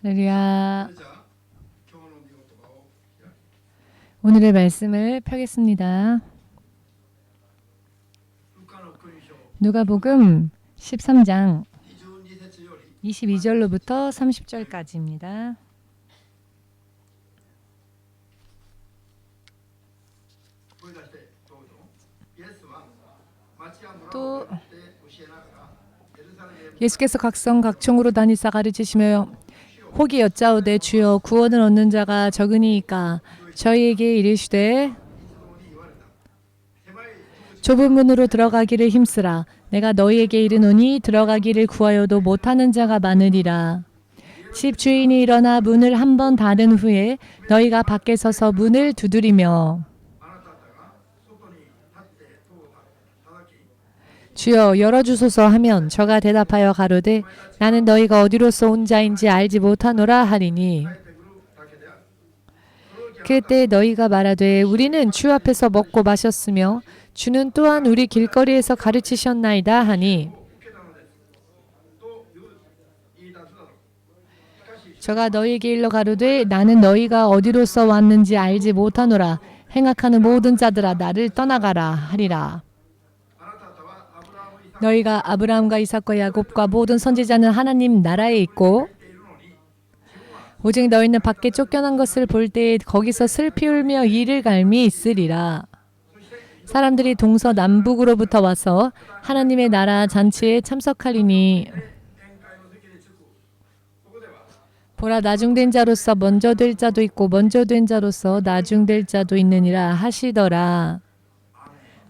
할렐루야. 오늘의 말씀을 펴겠습니다. 누가복음 13장 22절로부터 30절까지입니다. 또 예수께서 각성 각총으로 다니사 가르치시며 혹이 여짜오되 주여 구원을 얻는 자가 적으니이까 저희에게 이르시되 좁은 문으로 들어가기를 힘쓰라. 내가 너희에게 이르노니 들어가기를 구하여도 못하는 자가 많으리라. 집 주인이 일어나 문을 한 번 닫은 후에 너희가 밖에 서서 문을 두드리며 주여 열어주소서 하면 저가 대답하여 가로되 나는 너희가 어디로서 온 자인지 알지 못하노라 하리니 그때 너희가 말하되 우리는 주 앞에서 먹고 마셨으며 주는 또한 우리 길거리에서 가르치셨나이다 하니 저가 너희에게 일러 가로되 나는 너희가 어디로서 왔는지 알지 못하노라. 행악하는 모든 자들아 나를 떠나가라 하리라. 너희가 아브라함과 이삭과 야곱과 모든 선지자는 하나님 나라에 있고 오직 너희는 밖에 쫓겨난 것을 볼 때에 거기서 슬피 울며 이를 갈미 있으리라. 사람들이 동서남북으로부터 와서 하나님의 나라 잔치에 참석하리니 보라 나중된 자로서 먼저 될 자도 있고 먼저 된 자로서 나중될 자도 있느니라 하시더라.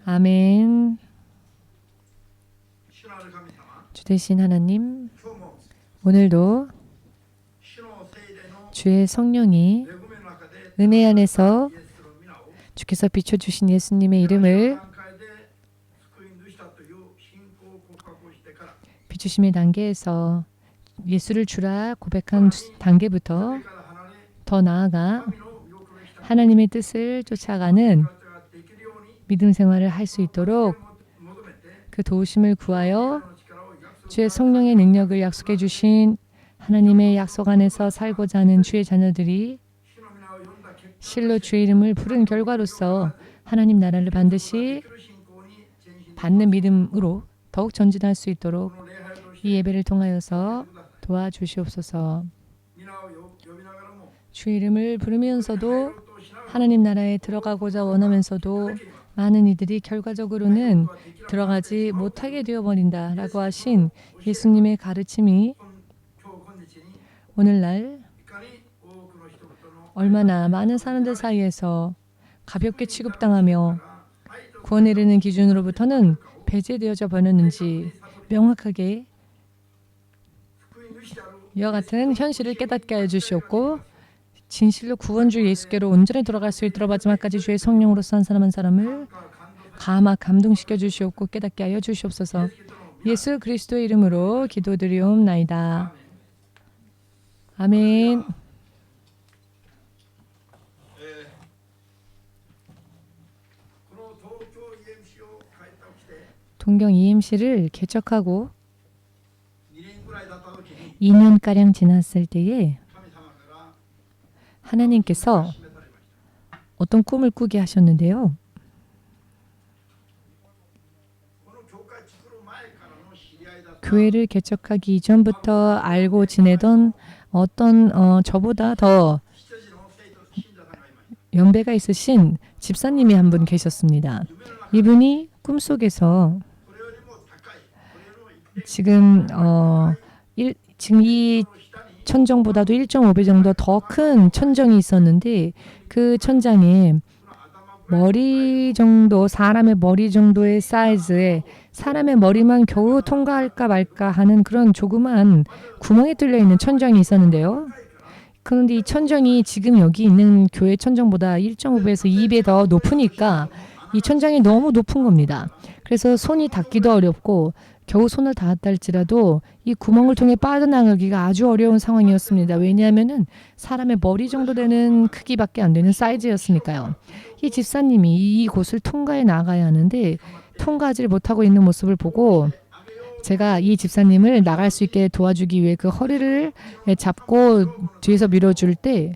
아멘. 주 되신 하나님, 오늘도 주의 성령이 은혜 안에서 주께서 비춰주신 예수님의 이름을 비추심의 단계에서 예수를 주라 고백한 단계부터 더 나아가 하나님의 뜻을 쫓아가는 믿음 생활을 할 수 있도록 그 도우심을 구하여 주의 성령의 능력을 약속해 주신 하나님의 약속 안에서 살고자 하는 주의 자녀들이 실로 주의 이름을 부른 결과로서 하나님 나라를 반드시 받는 믿음으로 더욱 전진할 수 있도록 이 예배를 통하여서 도와주시옵소서. 주의 이름을 부르면서도 하나님 나라에 들어가고자 원하면서도 많은 이들이 결과적으로는 들어가지 못하게 되어버린다라고 하신 예수님의 가르침이 오늘날 얼마나 많은 사람들 사이에서 가볍게 취급당하며 구원에 이르는 기준으로부터는 배제되어져 버렸는지 명확하게 이와 같은 현실을 깨닫게 하여 주시옵고 진실로 구원주 예수께로 온전히 돌아갈 수 있도록 마지막까지 주의 성령으로서 한 사람 한 사람을 감동시켜 주시옵고 깨닫게 하여 주시옵소서. 예수 그리스도의 이름으로 기도드리옵나이다. 아멘. 동경 EMC를 개척하고 2년가량 지났을 때에 하나님께서 어떤 꿈을 꾸게 하셨는데요. 교회를 개척하기 이전부터 알고 지내던 어떤 저보다 더 연배가 있으신 집사님이 한 분 계셨습니다. 이분이 꿈속에서 지금 이 천정보다도 1.5배 정도 더 큰 천정이 있었는데 그 천장에 머리 정도, 사람의 머리 정도의 사이즈에 사람의 머리만 겨우 통과할까 말까 하는 그런 조그만 구멍이 뚫려 있는 천정이 있었는데요. 그런데 이 천정이 지금 여기 있는 교회 천정보다 1.5배에서 2배 더 높으니까 이 천장이 너무 높은 겁니다. 그래서 손이 닿기도 어렵고 겨우 손을 닿았다 할지라도 이 구멍을 통해 빠져나가기가 아주 어려운 상황이었습니다. 왜냐하면 사람의 머리 정도 되는 크기밖에 안 되는 사이즈였으니까요. 이 집사님이 이곳을 통과해 나가야 하는데 통과하지 못하고 있는 모습을 보고 제가 이 집사님을 나갈 수 있게 도와주기 위해 그 허리를 잡고 뒤에서 밀어줄 때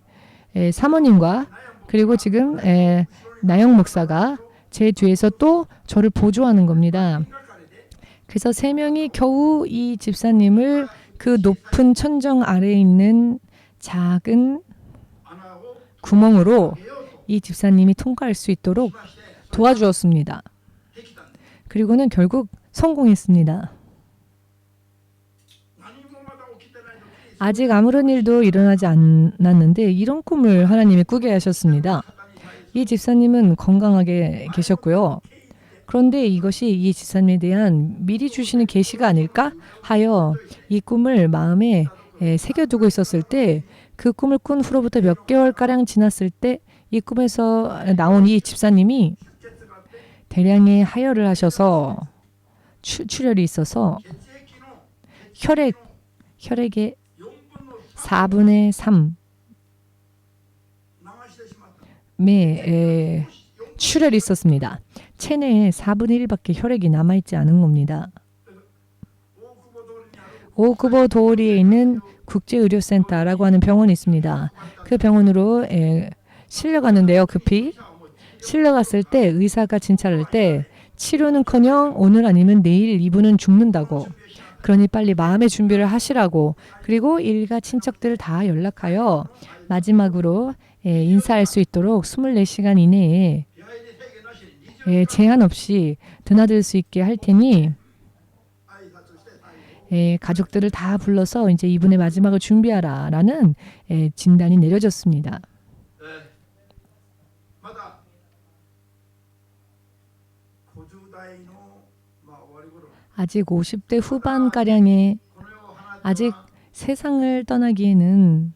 사모님과 그리고 지금 나영 목사가 제 뒤에서 또 저를 보조하는 겁니다. 그래서 세 명이 겨우 이 집사님을 그 높은 천정 아래에 있는 작은 구멍으로 이 집사님이 통과할 수 있도록 도와주었습니다. 그리고는 결국 성공했습니다. 아직 아무런 일도 일어나지 않았는데 이런 꿈을 하나님이 꾸게 하셨습니다. 이 집사님은 건강하게 계셨고요. 그런데 이것이 이 집사님에 대한 미리 주시는 계시가 아닐까 하여 이 꿈을 마음에 새겨두고 있었을 때 그 꿈을 꾼 후로부터 몇 개월가량 지났을 때 이 꿈에서 나온 이 집사님이 대량의 하혈을 하셔서 출혈이 있어서 혈액의 4분의 3의 출혈이 있었습니다. 체내에 4분의 1밖에 혈액이 남아있지 않은 겁니다. 오구보 도리에 있는 국제의료센터라고 하는 병원이 있습니다. 그 병원으로 실려가는데요. 급히 실려갔을 때 의사가 진찰할 때 치료는커녕 오늘 아니면 내일 이분은 죽는다고, 그러니 빨리 마음의 준비를 하시라고, 그리고 일가 친척들 다 연락하여 마지막으로 인사할 수 있도록 24시간 이내에 제한 없이 드나들 수 있게 할 테니 가족들을 다 불러서 이제 이분의 마지막을 준비하라라는 진단이 내려졌습니다. 아직 50대 후반가량의 아직 세상을 떠나기에는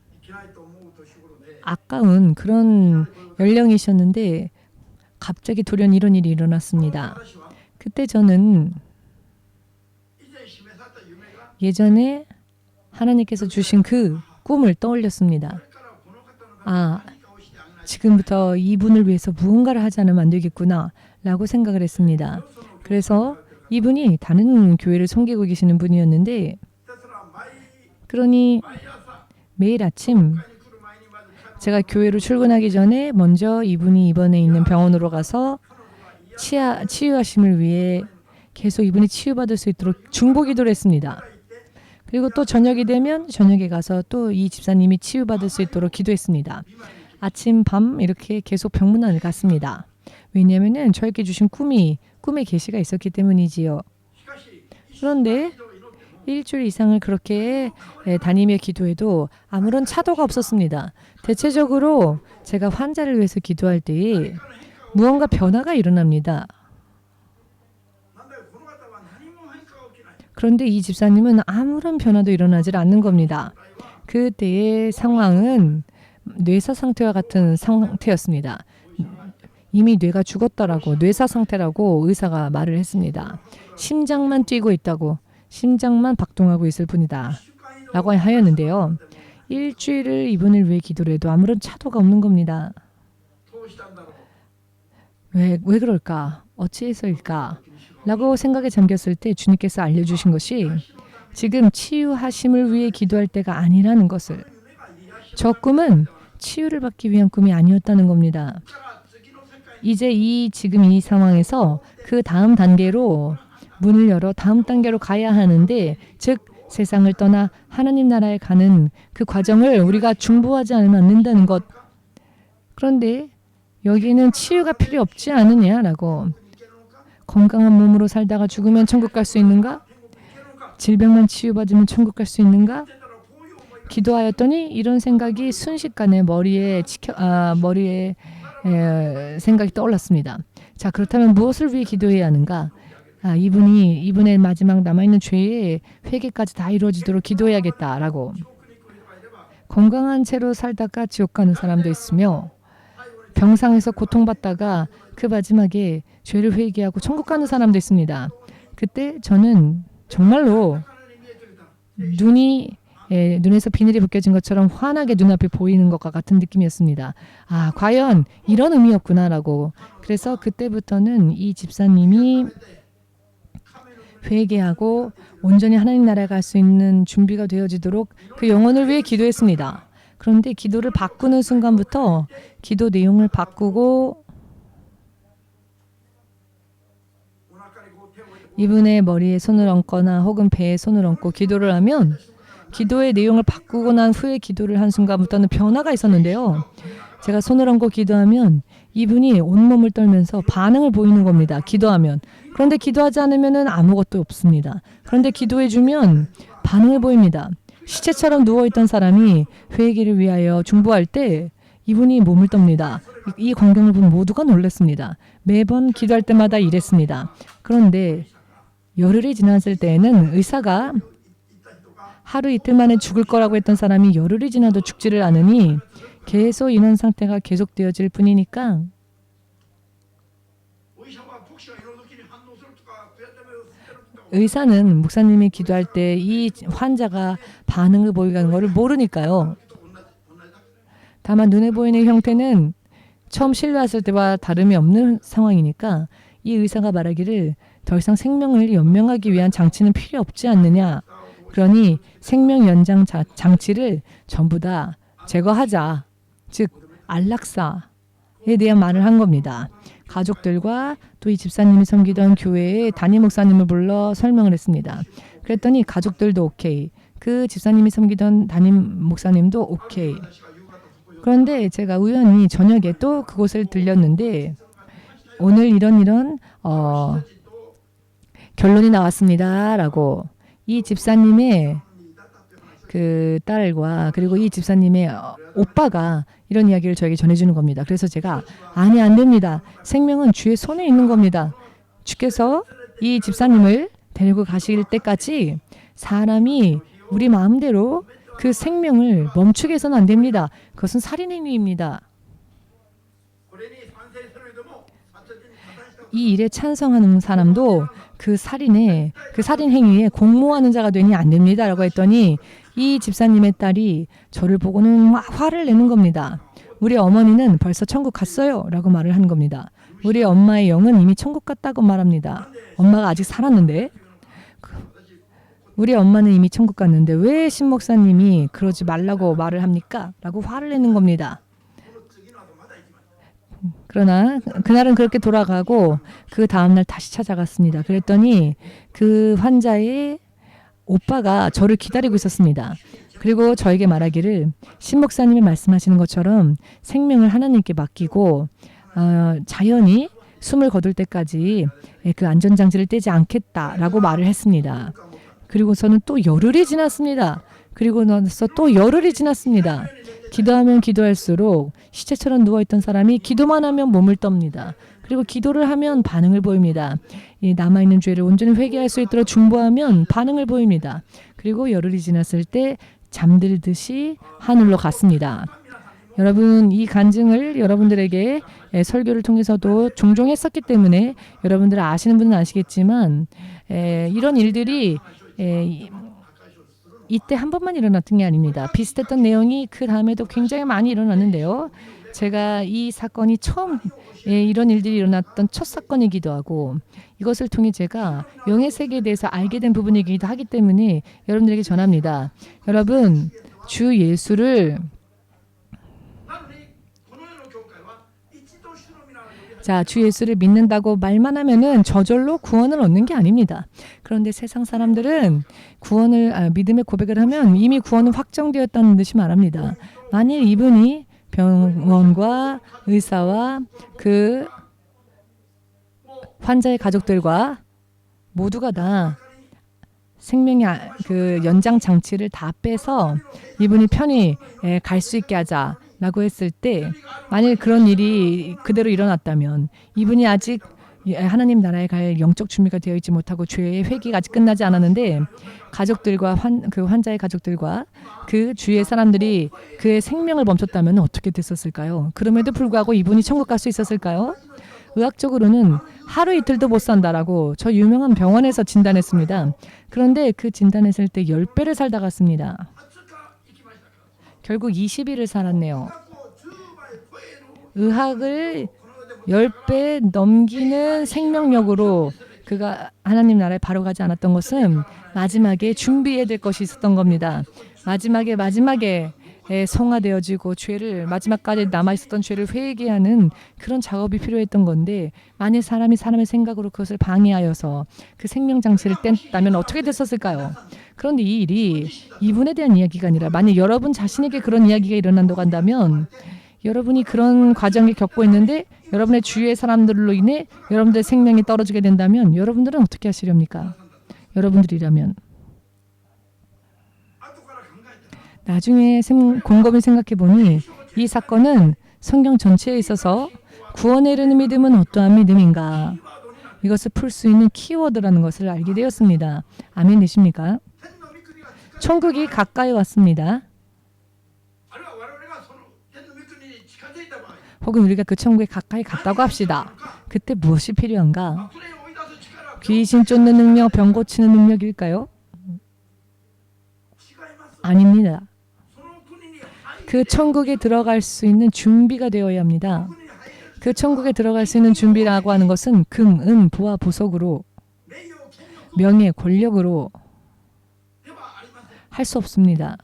아까운 그런 연령이셨는데 갑자기 돌연 이런 일이 일어났습니다. 그때 저는 예전에 하나님께서 주신 그 꿈을 떠올렸습니다. 지금부터 이분을 위해서 무언가를 하지 않으면 안 되겠구나 라고 생각을 했습니다. 그래서 이분이 다른 교회를 섬기고 계시는 분이었는데, 그러니 매일 아침 제가 교회로 출근하기 전에 먼저 이분이 입원해 있는 병원으로 가서 치유하심을 위해 계속 이분이 치유받을 수 있도록 중보기도를 했습니다. 그리고 또 저녁이 되면 저녁에 가서 또 이 집사님이 치유받을 수 있도록 기도했습니다. 아침, 밤 이렇게 계속 병문안을 갔습니다. 왜냐하면 저에게 주신 꿈의 계시가 있었기 때문이지요. 그런데 일주일 이상을 그렇게 다니며 기도해도 아무런 차도가 없었습니다. 대체적으로 제가 환자를 위해서 기도할 때에 무언가 변화가 일어납니다. 그런데 이 집사님은 아무런 변화도 일어나질 않는 겁니다. 그때의 상황은 뇌사 상태와 같은 상태였습니다. 이미 뇌가 죽었다라고, 뇌사 상태라고 의사가 말을 했습니다. 심장만 뛰고 있다고, 심장만 박동하고 있을 뿐이다 라고 하였는데요. 일주일을 이분을 위해 기도를 해도 아무런 차도가 없는 겁니다. 왜 그럴까? 어찌해서일까? 라고 생각에 잠겼을 때 주님께서 알려주신 것이 지금 치유하심을 위해 기도할 때가 아니라는 것을, 저 꿈은 치유를 받기 위한 꿈이 아니었다는 겁니다. 이제 지금 이 상황에서 그 다음 단계로 문을 열어 다음 단계로 가야 하는데, 즉 세상을 떠나 하나님 나라에 가는 그 과정을 우리가 중보하지 않으면 안 된다는 것. 그런데 여기에는 치유가 필요 없지 않느냐라고. 건강한 몸으로 살다가 죽으면 천국 갈 수 있는가? 질병만 치유받으면 천국 갈 수 있는가? 기도하였더니 이런 생각이 순식간에 머리에 생각이 떠올랐습니다. 자, 그렇다면 무엇을 위해 기도해야 하는가? 이분의 마지막 남아있는 죄의 회개까지 다 이루어지도록 기도해야겠다라고. 건강한 채로 살다가 지옥 가는 사람도 있으며, 병상에서 고통받다가 그 마지막에 죄를 회개하고 천국 가는 사람도 있습니다. 그때 저는 정말로 눈에서 비늘이 벗겨진 것처럼 환하게 눈앞에 보이는 것과 같은 느낌이었습니다. 과연 이런 의미였구나라고. 그래서 그때부터는 이 집사님이 회개하고 온전히 하나님 나라에 갈 수 있는 준비가 되어지도록 그 영혼을 위해 기도했습니다. 그런데 기도를 바꾸는 순간부터 기도 내용을 바꾸고 이분의 머리에 손을 얹거나 혹은 배에 손을 얹고 기도를 하면 기도의 내용을 바꾸고 난 후에 기도를 한 순간부터는 변화가 있었는데요. 제가 손을 얹고 기도하면 이분이 온몸을 떨면서 반응을 보이는 겁니다. 기도하면. 그런데 기도하지 않으면 아무것도 없습니다. 그런데 기도해주면 반응을 보입니다. 시체처럼 누워있던 사람이 회개를 위하여 중보할 때 이분이 몸을 떱니다. 이 광경을 본 모두가 놀랐습니다. 매번 기도할 때마다 이랬습니다. 그런데 열흘이 지났을 때에는 의사가 하루 이틀 만에 죽을 거라고 했던 사람이 열흘이 지나도 죽지를 않으니 계속 이런 상태가 계속되어질 뿐이니까 의사는 목사님이 기도할 때 이 환자가 반응을 보이는 것을 모르니까요. 다만 눈에 보이는 형태는 처음 신뢰했을 때와 다름이 없는 상황이니까 이 의사가 말하기를 더 이상 생명을 연명하기 위한 장치는 필요 없지 않느냐. 그러니 생명 연장 장치를 전부 다 제거하자. 즉 안락사에 대한 말을 한 겁니다. 가족들과 또 이 집사님이 섬기던 교회의 담임 목사님을 불러 설명을 했습니다. 그랬더니 가족들도 오케이. 그 집사님이 섬기던 담임 목사님도 오케이. 그런데 제가 우연히 저녁에 또 그곳을 들렸는데 오늘 이런 결론이 나왔습니다. 라고 이 집사님의 그 딸과 그리고 이 집사님의 오빠가 이런 이야기를 저에게 전해주는 겁니다. 그래서 제가 아니 안 됩니다. 생명은 주의 손에 있는 겁니다. 주께서 이 집사님을 데리고 가실 때까지 사람이 우리 마음대로 그 생명을 멈추게 해서는 안 됩니다. 그것은 살인행위입니다. 이 일에 찬성하는 사람도 그 살인 행위에 공모하는 자가 되니 안 됩니다라고 했더니 이 집사님의 딸이 저를 보고는 막 화를 내는 겁니다. 우리 어머니는 벌써 천국 갔어요 라고 말을 한 겁니다. 우리 엄마의 영은 이미 천국 갔다고 말합니다. 엄마가 아직 살았는데 우리 엄마는 이미 천국 갔는데 왜 신목사님이 그러지 말라고 말을 합니까? 라고 화를 내는 겁니다. 그러나 그날은 그렇게 돌아가고 그 다음날 다시 찾아갔습니다. 그랬더니 그 환자의 오빠가 저를 기다리고 있었습니다. 그리고 저에게 말하기를 신목사님이 말씀하시는 것처럼 생명을 하나님께 맡기고 자연히 숨을 거둘 때까지 그 안전장치를 떼지 않겠다라고 말을 했습니다. 그리고서는 또 열흘이 지났습니다. 그리고 나서 또 열흘이 지났습니다. 기도하면 기도할수록 시체처럼 누워있던 사람이 기도만 하면 몸을 떱니다. 그리고 기도를 하면 반응을 보입니다. 이 남아있는 죄를 온전히 회개할 수 있도록 중보하면 반응을 보입니다. 그리고 열흘이 지났을 때 잠들듯이 하늘로 갔습니다. 여러분 이 간증을 여러분들에게 설교를 통해서도 종종 했었기 때문에 여러분들 아시는 분은 아시겠지만 이런 일들이 이때 한 번만 일어났던 게 아닙니다. 비슷했던 내용이 그 다음에도 굉장히 많이 일어났는데요. 제가 이 사건이 처음 이런 일들이 일어났던 첫 사건이기도 하고 이것을 통해 제가 영의 세계에 대해서 알게 된 부분이기도 하기 때문에 여러분들에게 전합니다. 여러분 주 예수를 주 예수를 믿는다고 말만 하면은 저절로 구원을 얻는 게 아닙니다. 그런데 세상 사람들은 믿음의 고백을 하면 이미 구원은 확정되었다는 듯이 말합니다. 만일 이분이 병원과 의사와 그 환자의 가족들과 모두가 다 생명의 그 연장 장치를 다 빼서 이분이 편히 갈 수 있게 하자라고 했을 때 만일 그런 일이 그대로 일어났다면 이분이 아직 하나님 나라에 갈 영적 준비가 되어 있지 못하고 죄의 회개가 아직 끝나지 않았는데 가족들과 그 환자의 가족들과 그 주위의 사람들이 그의 생명을 멈췄다면 어떻게 됐었을까요? 그럼에도 불구하고 이분이 천국 갈 수 있었을까요? 의학적으로는 하루 이틀도 못 산다라고 저 유명한 병원에서 진단했습니다. 그런데 그 진단했을 때 10배를 살다 갔습니다. 결국 20일을 살았네요. 의학을 10배 넘기는 생명력으로 그가 하나님 나라에 바로 가지 않았던 것은 마지막에 준비해야 될 것이 있었던 겁니다. 마지막에 성화되어지고 죄를 마지막까지 남아있었던 죄를 회개하는 그런 작업이 필요했던 건데 만일 사람이 사람의 생각으로 그것을 방해하여서 그 생명장치를 뗐다면 어떻게 됐었을까요? 그런데 이 일이 이분에 대한 이야기가 아니라 만약 여러분 자신에게 그런 이야기가 일어난다고 한다면 여러분이 그런 과정을 겪고 있는데 여러분의 주위의 사람들로 인해 여러분들의 생명이 떨어지게 된다면 여러분들은 어떻게 하시렵니까? 여러분들이라면 나중에 곰곰이 생각해 보니 이 사건은 성경 전체에 있어서 구원에 이르는 믿음은 어떠한 믿음인가? 이것을 풀 수 있는 키워드라는 것을 알게 되었습니다. 아멘 되십니까? 천국이 가까이 왔습니다. 혹은 우리가 그 천국에 가까이 갔다고 합시다. 그때 무엇이 필요한가? 귀신 쫓는 능력, 병 고치는 능력일까요? 아닙니다. 그 천국에 들어갈 수 있는 준비가 되어야 합니다. 그 천국에 들어갈 수 있는 준비라고 하는 것은 금, 은, 부와 보석으로 명예, 권력으로 할 수 없습니다.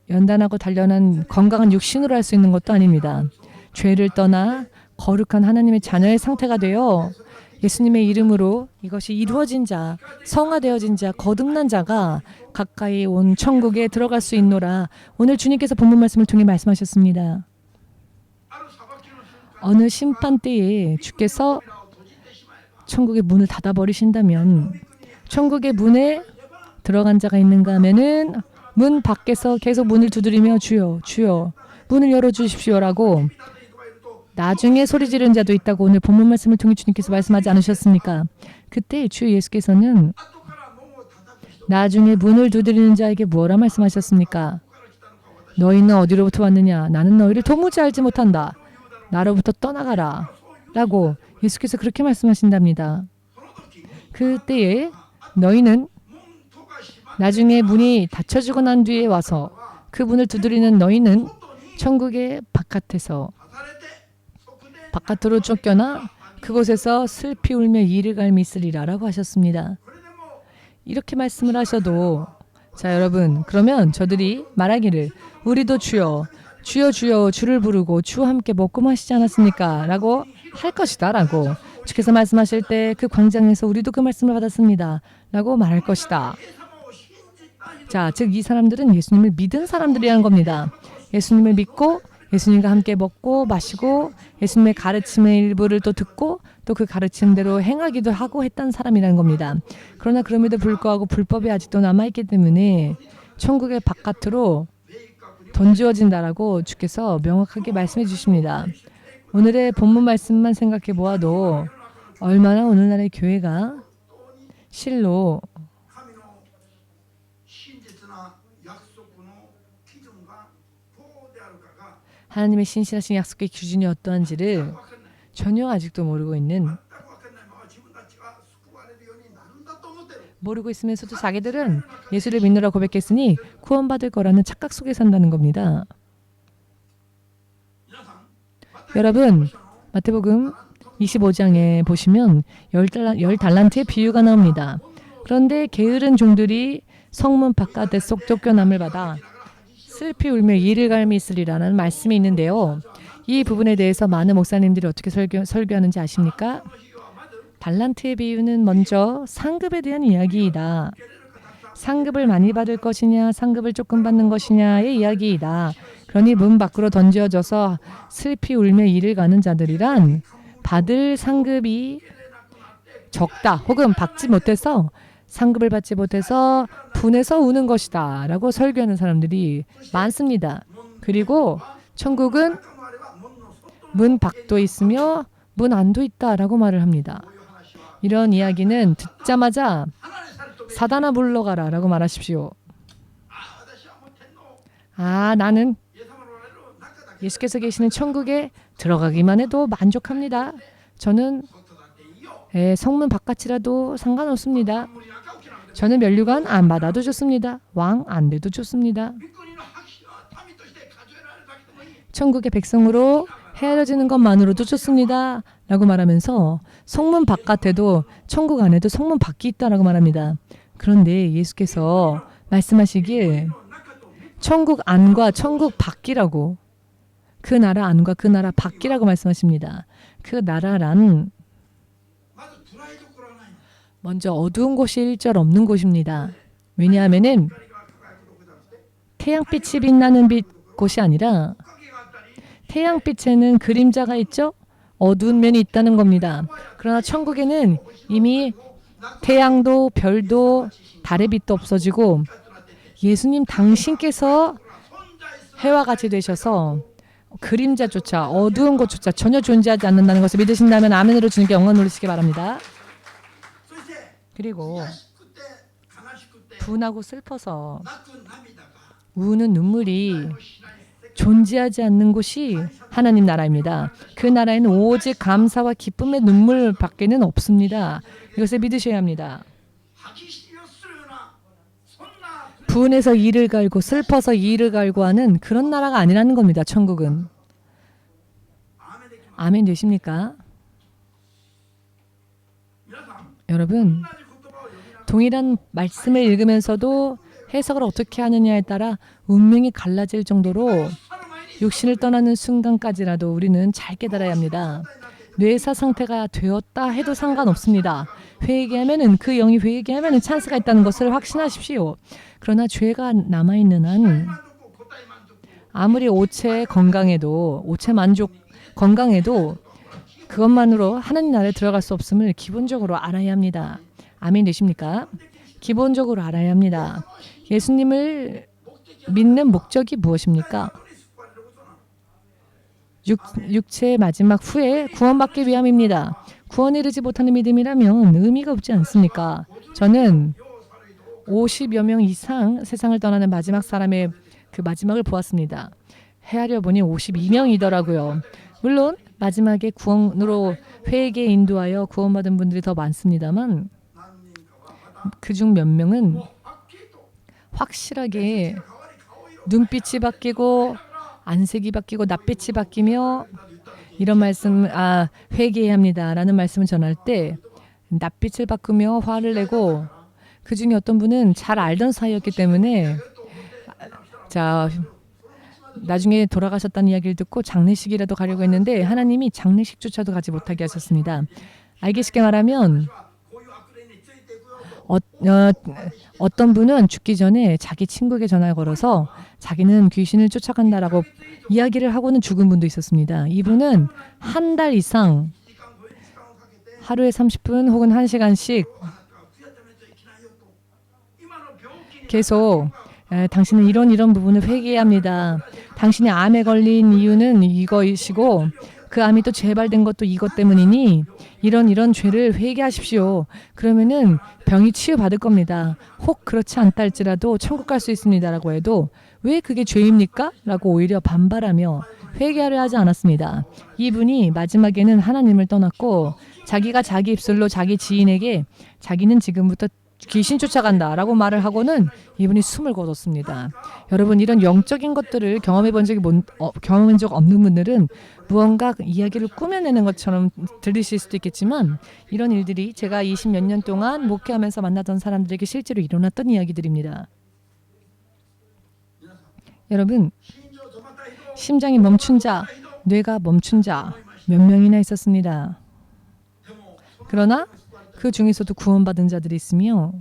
연단하고 단련한 건강한 육신으로 할 수 있는 것도 아닙니다. 죄를 떠나 거룩한 하나님의 자녀의 상태가 되어 예수님의 이름으로 이것이 이루어진 자, 성화되어진 자, 거듭난 자가 가까이 온 천국에 들어갈 수 있노라. 오늘 주님께서 본문 말씀을 통해 말씀하셨습니다. 어느 심판 때에 주께서 천국의 문을 닫아버리신다면 천국의 문에 들어간 자가 있는가 하면은 문 밖에서 계속 문을 두드리며 주여 주여 문을 열어주십시오라고 나중에 소리 지르는 자도 있다고 오늘 본문 말씀을 통해 주님께서 말씀하지 않으셨습니까? 그때 주 예수께서는 나중에 문을 두드리는 자에게 뭐라 말씀하셨습니까? 너희는 어디로부터 왔느냐? 나는 너희를 도무지 알지 못한다. 나로부터 떠나가라. 라고 예수께서 그렇게 말씀하신답니다. 그때에 너희는 나중에 문이 닫혀지고 난 뒤에 와서 그 문을 두드리는 너희는 천국의 바깥에서 바깥으로 쫓겨나 그곳에서 슬피 울며 이를 갈미 있으리라 라고 하셨습니다. 이렇게 말씀을 하셔도 자 여러분 그러면 저들이 말하기를 우리도 주여 주여 주여 주를 부르고 주와 함께 먹고 마시지 않았습니까? 라고 할 것이다 라고 주께서 말씀하실 때 그 광장에서 우리도 그 말씀을 받았습니다 라고 말할 것이다. 자, 즉 이 사람들은 예수님을 믿은 사람들이라는 겁니다. 예수님을 믿고 예수님과 함께 먹고 마시고 예수님의 가르침의 일부를 또 듣고 또 그 가르침대로 행하기도 하고 했던 사람이라는 겁니다. 그러나 그럼에도 불구하고 불법이 아직도 남아있기 때문에 천국의 바깥으로 던지어진다라고 주께서 명확하게 말씀해 주십니다. 오늘의 본문 말씀만 생각해 보아도 얼마나 오늘날의 교회가 실로 하나님의 신실하신 약속의 기준이 어떠한지를 전혀 아직도 모르고 있으면서도 자기들은 예수를 믿노라 고백했으니 구원받을 거라는 착각 속에 산다는 겁니다. 여러분 마태복음 25장에 보시면 10달란트의 비유가 나옵니다. 그런데 게으른 종들이 성문 바깥에 쏙 쫓겨남을 받아 슬피 울며 이를 갈미 있으리라는 말씀이 있는데요. 이 부분에 대해서 많은 목사님들이 어떻게 설교하는지 아십니까? 달란트의 비유는 먼저 상급에 대한 이야기이다. 상급을 많이 받을 것이냐 상급을 조금 받는 것이냐의 이야기이다. 그러니 문 밖으로 던져져서 슬피 울며 이를 가는 자들이란 받을 상급이 적다 혹은 받지 못해서 상급을 받지 못해서 분해서 우는 것이다 라고 설교하는 사람들이 많습니다. 그리고 천국은 문 밖도 있으며 문 안도 있다 라고 말을 합니다. 이런 이야기는 듣자마자 사단아 물러가라 라고 말하십시오. 나는 예수께서 계시는 천국에 들어가기만 해도 만족합니다. 저는 성문 바깥이라도 상관없습니다. 저는 면류관 안 받아도 좋습니다. 왕 안 돼도 좋습니다. 천국의 백성으로 헤아려지는 것만으로도 좋습니다. 라고 말하면서 성문 바깥에도 천국 안에도 성문 밖이 있다라고 말합니다. 그런데 예수께서 말씀하시길 천국 안과 천국 밖이라고, 그 나라 안과 그 나라 밖이라고 말씀하십니다. 그 나라란 먼저 어두운 곳이 일절 없는 곳입니다. 왜냐하면은 태양빛이 빛나는 곳이 아니라 태양빛에는 그림자가 있죠? 어두운 면이 있다는 겁니다. 그러나 천국에는 이미 태양도 별도 달의 빛도 없어지고 예수님 당신께서 해와 같이 되셔서 그림자조차 어두운 곳조차 전혀 존재하지 않는다는 것을 믿으신다면 아멘으로 주님께 영광 돌리시기 바랍니다. 그리고 분하고 슬퍼서 우는 눈물이 존재하지 않는 곳이 하나님 나라입니다. 그 나라에는 오직 감사와 기쁨의 눈물밖에는 없습니다. 이것을 믿으셔야 합니다. 분해서 이를 갈고 슬퍼서 이를 갈고 하는 그런 나라가 아니라는 겁니다. 천국은. 아멘 되십니까? 여러분, 동일한 말씀을 읽으면서도 해석을 어떻게 하느냐에 따라 운명이 갈라질 정도로 육신을 떠나는 순간까지라도 우리는 잘 깨달아야 합니다. 뇌사 상태가 되었다 해도 상관없습니다. 회개하면은 그 영이 회개하면은 찬스가 있다는 것을 확신하십시오. 그러나 죄가 남아있는 한 아무리 오체 건강해도 오체 만족 건강해도 그것만으로 하나님 나라에 들어갈 수 없음을 기본적으로 알아야 합니다. 아멘 되십니까? 기본적으로 알아야 합니다. 예수님을 믿는 목적이 무엇입니까? 육체의 마지막 후에 구원받기 위함입니다. 구원에 이르지 못하는 믿음이라면 의미가 없지 않습니까? 저는 50여 명 이상 세상을 떠나는 마지막 사람의 그 마지막을 보았습니다. 헤아려 보니 52명이더라고요. 물론 마지막에 구원으로 회개에 인도하여 구원받은 분들이 더 많습니다만 그중 몇 명은 확실하게 눈빛이 바뀌고 안색이 바뀌고 낯빛이 바뀌며 이런 말씀, 회개해야 합니다 라는 말씀을 전할 때 낯빛을 바꾸며 화를 내고 그 중에 어떤 분은 잘 알던 사이였기 때문에 나중에 돌아가셨다는 이야기를 듣고 장례식이라도 가려고 했는데 하나님이 장례식조차도 가지 못하게 하셨습니다. 알기 쉽게 말하면 어떤 분은 죽기 전에 자기 친구에게 전화를 걸어서 자기는 귀신을 쫓아간다라고 이야기를 하고는 죽은 분도 있었습니다. 이분은 한 달 이상 하루에 30분 혹은 1시간씩 계속 당신은 이런 부분을 회개해야 합니다. 당신이 암에 걸린 이유는 이것이고 그 암이 또 재발된 것도 이것 때문이니 이런 죄를 회개하십시오. 그러면은 병이 치유받을 겁니다. 혹 그렇지 않다 할지라도 천국 갈 수 있습니다. 라고 해도 왜 그게 죄입니까? 라고 오히려 반발하며 회개하려 하지 않았습니다. 이분이 마지막에는 하나님을 떠났고 자기가 자기 입술로 자기 지인에게 자기는 지금부터 귀신 쫓아간다 라고 말을 하고는 이분이 숨을 거뒀습니다. 여러분 이런 영적인 것들을 경험한 적 없는 분들은 무언가 이야기를 꾸며내는 것처럼 들리실 수도 있겠지만 이런 일들이 제가 20몇 년 동안 목회하면서 만나던 사람들에게 실제로 일어났던 이야기들입니다. 여러분 심장이 멈춘 자, 뇌가 멈춘 자 몇 명이나 있었습니다. 그러나 그 중에서도 구원받은 자들이 있으며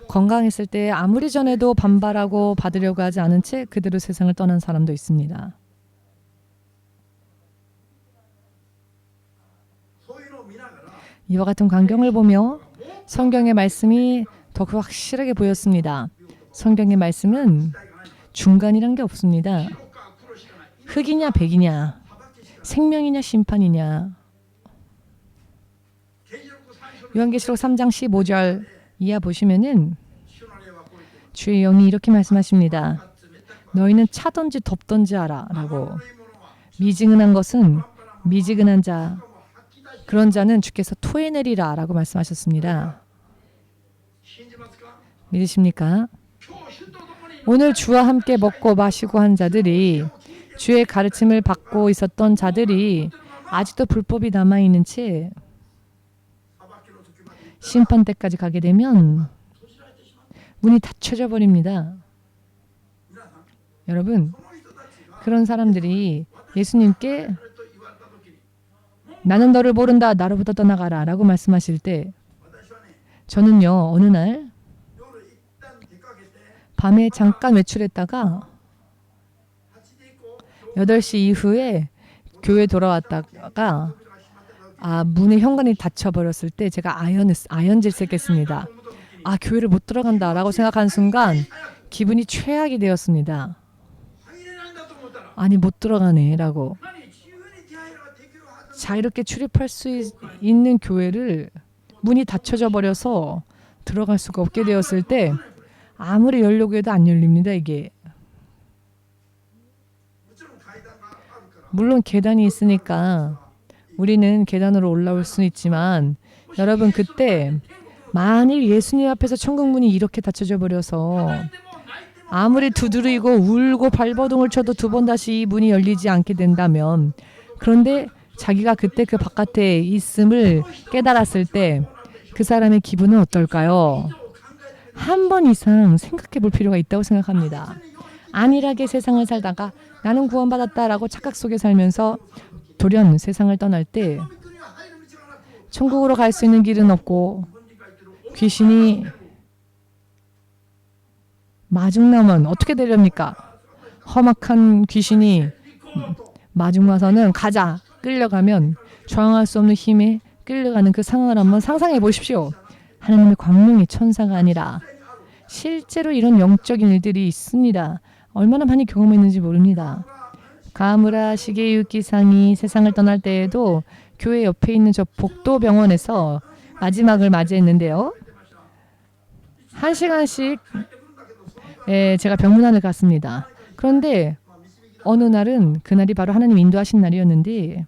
건강했을 때 아무리 전에도 반발하고 받으려고 하지 않은 채 그대로 세상을 떠난 사람도 있습니다. 이와 같은 광경을 보며 성경의 말씀이 더 확실하게 보였습니다. 성경의 말씀은 중간이란 게 없습니다. 흑이냐 백이냐 생명이냐 심판이냐 요한계시록 3장 15절 이하 보시면은 주의 영이 이렇게 말씀하십니다. 너희는 차든지 덥든지 하라 라고. 미지근한 것은 미지근한 자 그런 자는 주께서 토해내리라 라고 말씀하셨습니다. 믿으십니까? 오늘 주와 함께 먹고 마시고 한 자들이 주의 가르침을 받고 있었던 자들이 아직도 불법이 남아있는 채 심판 때까지 가게 되면 문이 닫혀져 버립니다. 여러분, 그런 사람들이 예수님께 나는 너를 모른다, 나로부터 떠나가라 라고 말씀하실 때 저는요, 어느 날 밤에 잠깐 외출했다가 8시 이후에 교회 돌아왔다가 문의 현관이 닫혀버렸을 때 제가 아연질색했습니다. 교회를 못 들어간다라고 생각한 순간 기분이 최악이 되었습니다. 아니 못 들어가네 라고. 자유롭게 출입할 수 있는 교회를 문이 닫혀져 버려서 들어갈 수가 없게 되었을 때 아무리 열려고 해도 안 열립니다. 이게. 물론 계단이 있으니까 우리는 계단으로 올라올 수는 있지만 여러분, 그때 만일 예수님 앞에서 천국 문이 이렇게 닫혀져 버려서 아무리 두드리고 울고 발버둥을 쳐도 두 번 다시 이 문이 열리지 않게 된다면, 그런데 자기가 그때 그 바깥에 있음을 깨달았을 때 그 사람의 기분은 어떨까요? 한 번 이상 생각해 볼 필요가 있다고 생각합니다. 안일하게 세상을 살다가 나는 구원받았다라고 착각 속에 살면서 돌연 세상을 떠날 때 천국으로 갈 수 있는 길은 없고 귀신이 마중나면 어떻게 되렵니까? 험악한 귀신이 마중 와서는 가자 끌려가면 저항할 수 없는 힘에 끌려가는 그 상황을 한번 상상해 보십시오. 하나님의 광명의 천사가 아니라 실제로 이런 영적인 일들이 있습니다. 얼마나 많이 경험했는지 모릅니다. 가무라 시게유키상이 세상을 떠날 때에도 교회 옆에 있는 저 복도병원에서 마지막을 맞이했는데요. 1시간씩 제가 병문안을 갔습니다. 그런데 어느 날은 그날이 바로 하나님 인도하신 날이었는데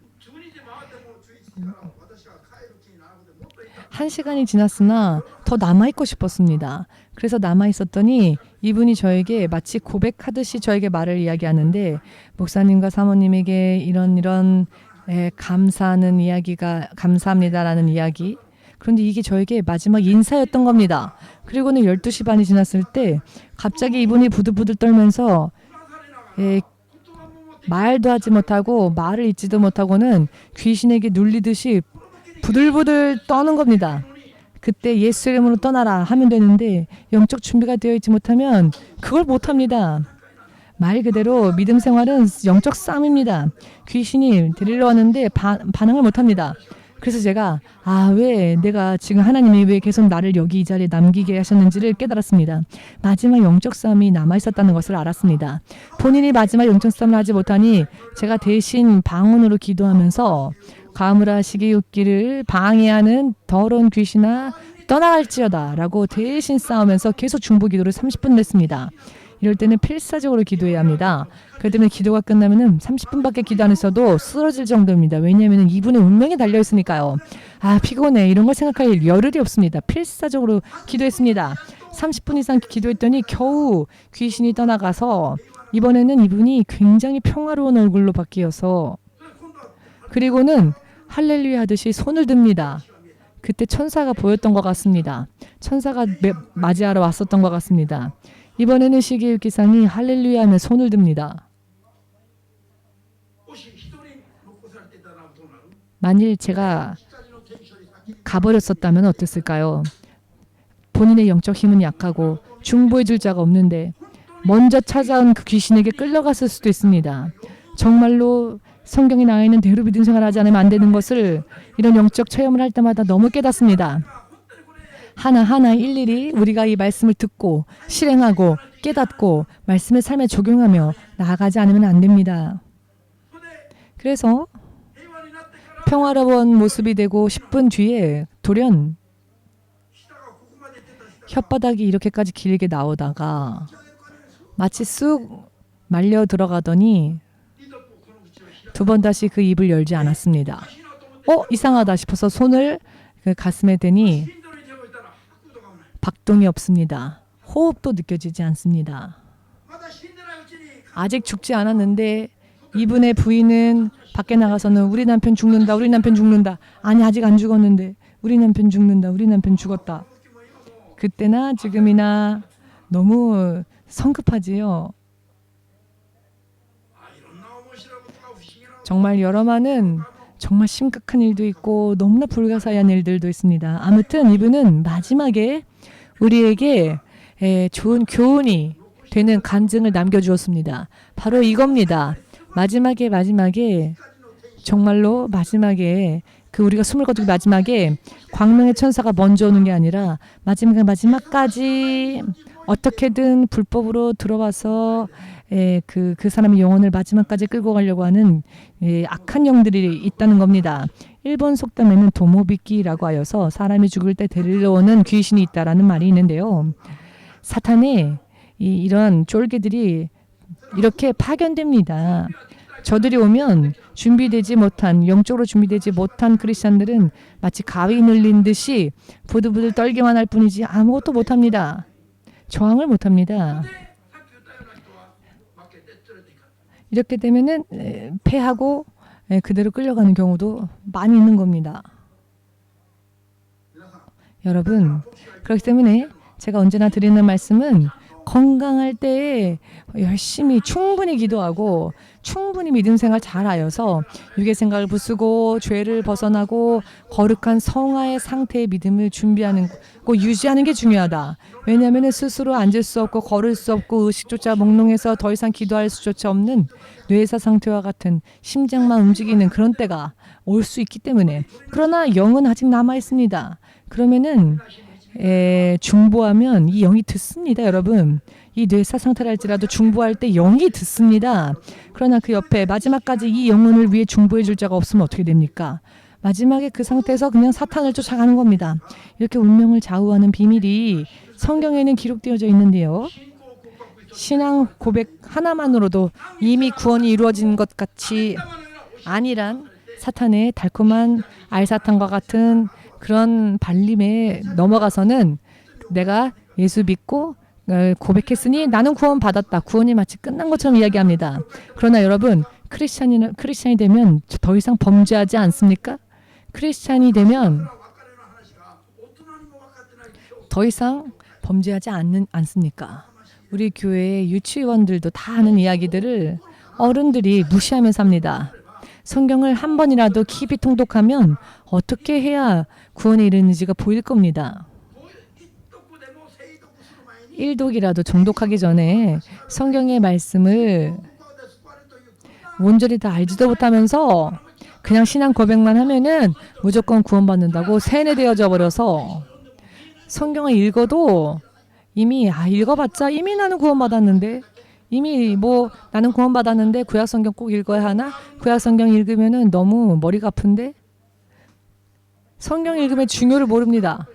1시간이 지났으나 더 남아있고 싶었습니다. 그래서 남아있었더니 이분이 저에게 마치 고백하듯이 저에게 말을 이야기하는데, 목사님과 사모님에게 이런 감사하는 이야기가 감사합니다라는 이야기. 그런데 이게 저에게 마지막 인사였던 겁니다. 그리고는 12시 반이 지났을 때 갑자기 이분이 부들부들 떨면서 말도 하지 못하고 말을 잇지도 못하고는 귀신에게 눌리듯이 부들부들 떠는 겁니다. 그때 예수 이름으로 떠나라 하면 되는데 영적 준비가 되어 있지 못하면 그걸 못합니다. 말 그대로 믿음 생활은 영적 싸움입니다. 귀신이 데리러 왔는데 반응을 못합니다. 그래서 제가 왜 내가 지금 하나님이 왜 계속 나를 여기 이 자리에 남기게 하셨는지를 깨달았습니다. 마지막 영적 싸움이 남아있었다는 것을 알았습니다. 본인이 마지막 영적 싸움을 하지 못하니 제가 대신 방언으로 기도하면서 가무라 시기웃기를 방해하는 더러운 귀신아 떠나갈지어다 라고 대신 싸우면서 계속 중보 기도를 30분 냈습니다. 이럴 때는 필사적으로 기도해야 합니다. 그렇기 때문에 기도가 끝나면은 30분밖에 기도 안 했어도 쓰러질 정도입니다. 왜냐하면 이분의 운명이 달려있으니까요. 피곤해 이런 걸 생각할 여를이 없습니다. 필사적으로 기도했습니다. 30분 이상 기도했더니 겨우 귀신이 떠나가서 이번에는 이분이 굉장히 평화로운 얼굴로 바뀌어서, 그리고는 할렐루야 하듯이 손을 듭니다. 그때 천사가 보였던 것 같습니다. 천사가 맞이하러 왔었던 것 같습니다. 이번에는 시기유기상이 할렐루야 하며 손을 듭니다. 만일 제가 가버렸었다면 어땠을까요? 본인의 영적 힘은 약하고 중보해줄 자가 없는데 먼저 찾아온 그 귀신에게 끌려갔을 수도 있습니다. 정말로 성경에 나와 있는 대로 믿음 생활을 하지 않으면 안 되는 것을 이런 영적 체험을 할 때마다 너무 깨닫습니다. 하나하나 일일이 우리가 이 말씀을 듣고 실행하고 깨닫고 말씀을 삶에 적용하며 나아가지 않으면 안 됩니다. 그래서 평화로운 모습이 되고 10분 뒤에 돌연 혓바닥이 이렇게까지 길게 나오다가 마치 쑥 말려 들어가더니 두 번 다시 그 입을 열지 않았습니다. 이상하다 싶어서 손을 그 가슴에 대니 박동이 없습니다. 호흡도 느껴지지 않습니다. 아직 죽지 않았는데 이분의 부인은 밖에 나가서는 우리 남편 죽는다, 우리 남편 죽는다. 아니 아직 안 죽었는데 우리 남편 죽는다, 우리 남편 죽었다. 그때나 지금이나 너무 성급하지요. 정말 여러 많은 정말 심각한 일도 있고 너무나 불가사의한 일들도 있습니다. 아무튼 이분은 마지막에 우리에게 좋은 교훈이 되는 간증을 남겨주었습니다. 바로 이겁니다. 마지막에 정말로 마지막에 우리가 숨을 거두기 마지막에 광명의 천사가 먼저 오는 게 아니라 마지막까지 어떻게든 불법으로 들어와서 그 사람의 영혼을 마지막까지 끌고 가려고 하는 악한 영들이 있다는 겁니다. 일본 속담에는 도모비키라고 하여서 사람이 죽을 때 데리러 오는 귀신이 있다라는 말이 있는데요. 사탄의 이런 쫄개들이 이렇게 파견됩니다. 저들이 오면 영적으로 준비되지 못한 크리스찬들은 마치 가위 늘린 듯이 부들부들 떨기만 할 뿐이지 아무것도 못합니다. 저항을 못합니다. 이렇게 되면은 패하고 그대로 끌려가는 경우도 많이 있는 겁니다. 여러분, 그렇기 때문에 제가 언제나 드리는 말씀은 건강할 때에 열심히 충분히 기도하고 충분히 믿음 생활 잘하여서 육의 생각을 부수고 죄를 벗어나고 거룩한 성화의 상태의 믿음을 준비하는 거 유지하는 게 중요하다. 왜냐하면 스스로 앉을 수 없고 걸을 수 없고 의식조차 몽롱해서 더 이상 기도할 수조차 없는 뇌사 상태와 같은 심장만 움직이는 그런 때가 올 수 있기 때문에. 그러나 영은 아직 남아 있습니다. 그러면은 중보하면 이 영이 듣습니다, 여러분. 이 뇌사 상태랄지라도 중보할 때 영이 듣습니다. 그러나 그 옆에 마지막까지 이 영혼을 위해 중보해 줄 자가 없으면 어떻게 됩니까? 마지막에 그 상태에서 그냥 사탄을 쫓아가는 겁니다. 이렇게 운명을 좌우하는 비밀이 성경에는 기록되어져 있는데요. 신앙 고백 하나만으로도 이미 구원이 이루어진 것 같이 아니란 사탄의 달콤한 알사탕과 같은 그런 발림에 넘어가서는 내가 예수 믿고 고백했으니 나는 구원 받았다. 구원이 마치 끝난 것처럼 이야기합니다. 그러나 여러분, 크리스찬이 되면 더 이상 범죄하지 않습니까? 크리스찬이 되면 더 이상 범죄하지 않습니까? 우리 교회의 유치원들도 다 하는 이야기들을 어른들이 무시하면서 합니다. 성경을 한 번이라도 깊이 통독하면 어떻게 해야 구원에 이르는지가 보일 겁니다. 1독이라도 정독하기 전에 성경의 말씀을 온전히 다 알지도 못하면서 그냥 신앙 고백만 하면은 무조건 구원받는다고 세뇌되어져 버려서 성경을 읽어도 이미 읽어봤자 이미 나는 구원받았는데 이미 나는 구원받았는데 구약성경 꼭 읽어야 하나? 구약성경 읽으면은 너무 머리가 아픈데 성경 읽음의 중요를 모릅니다.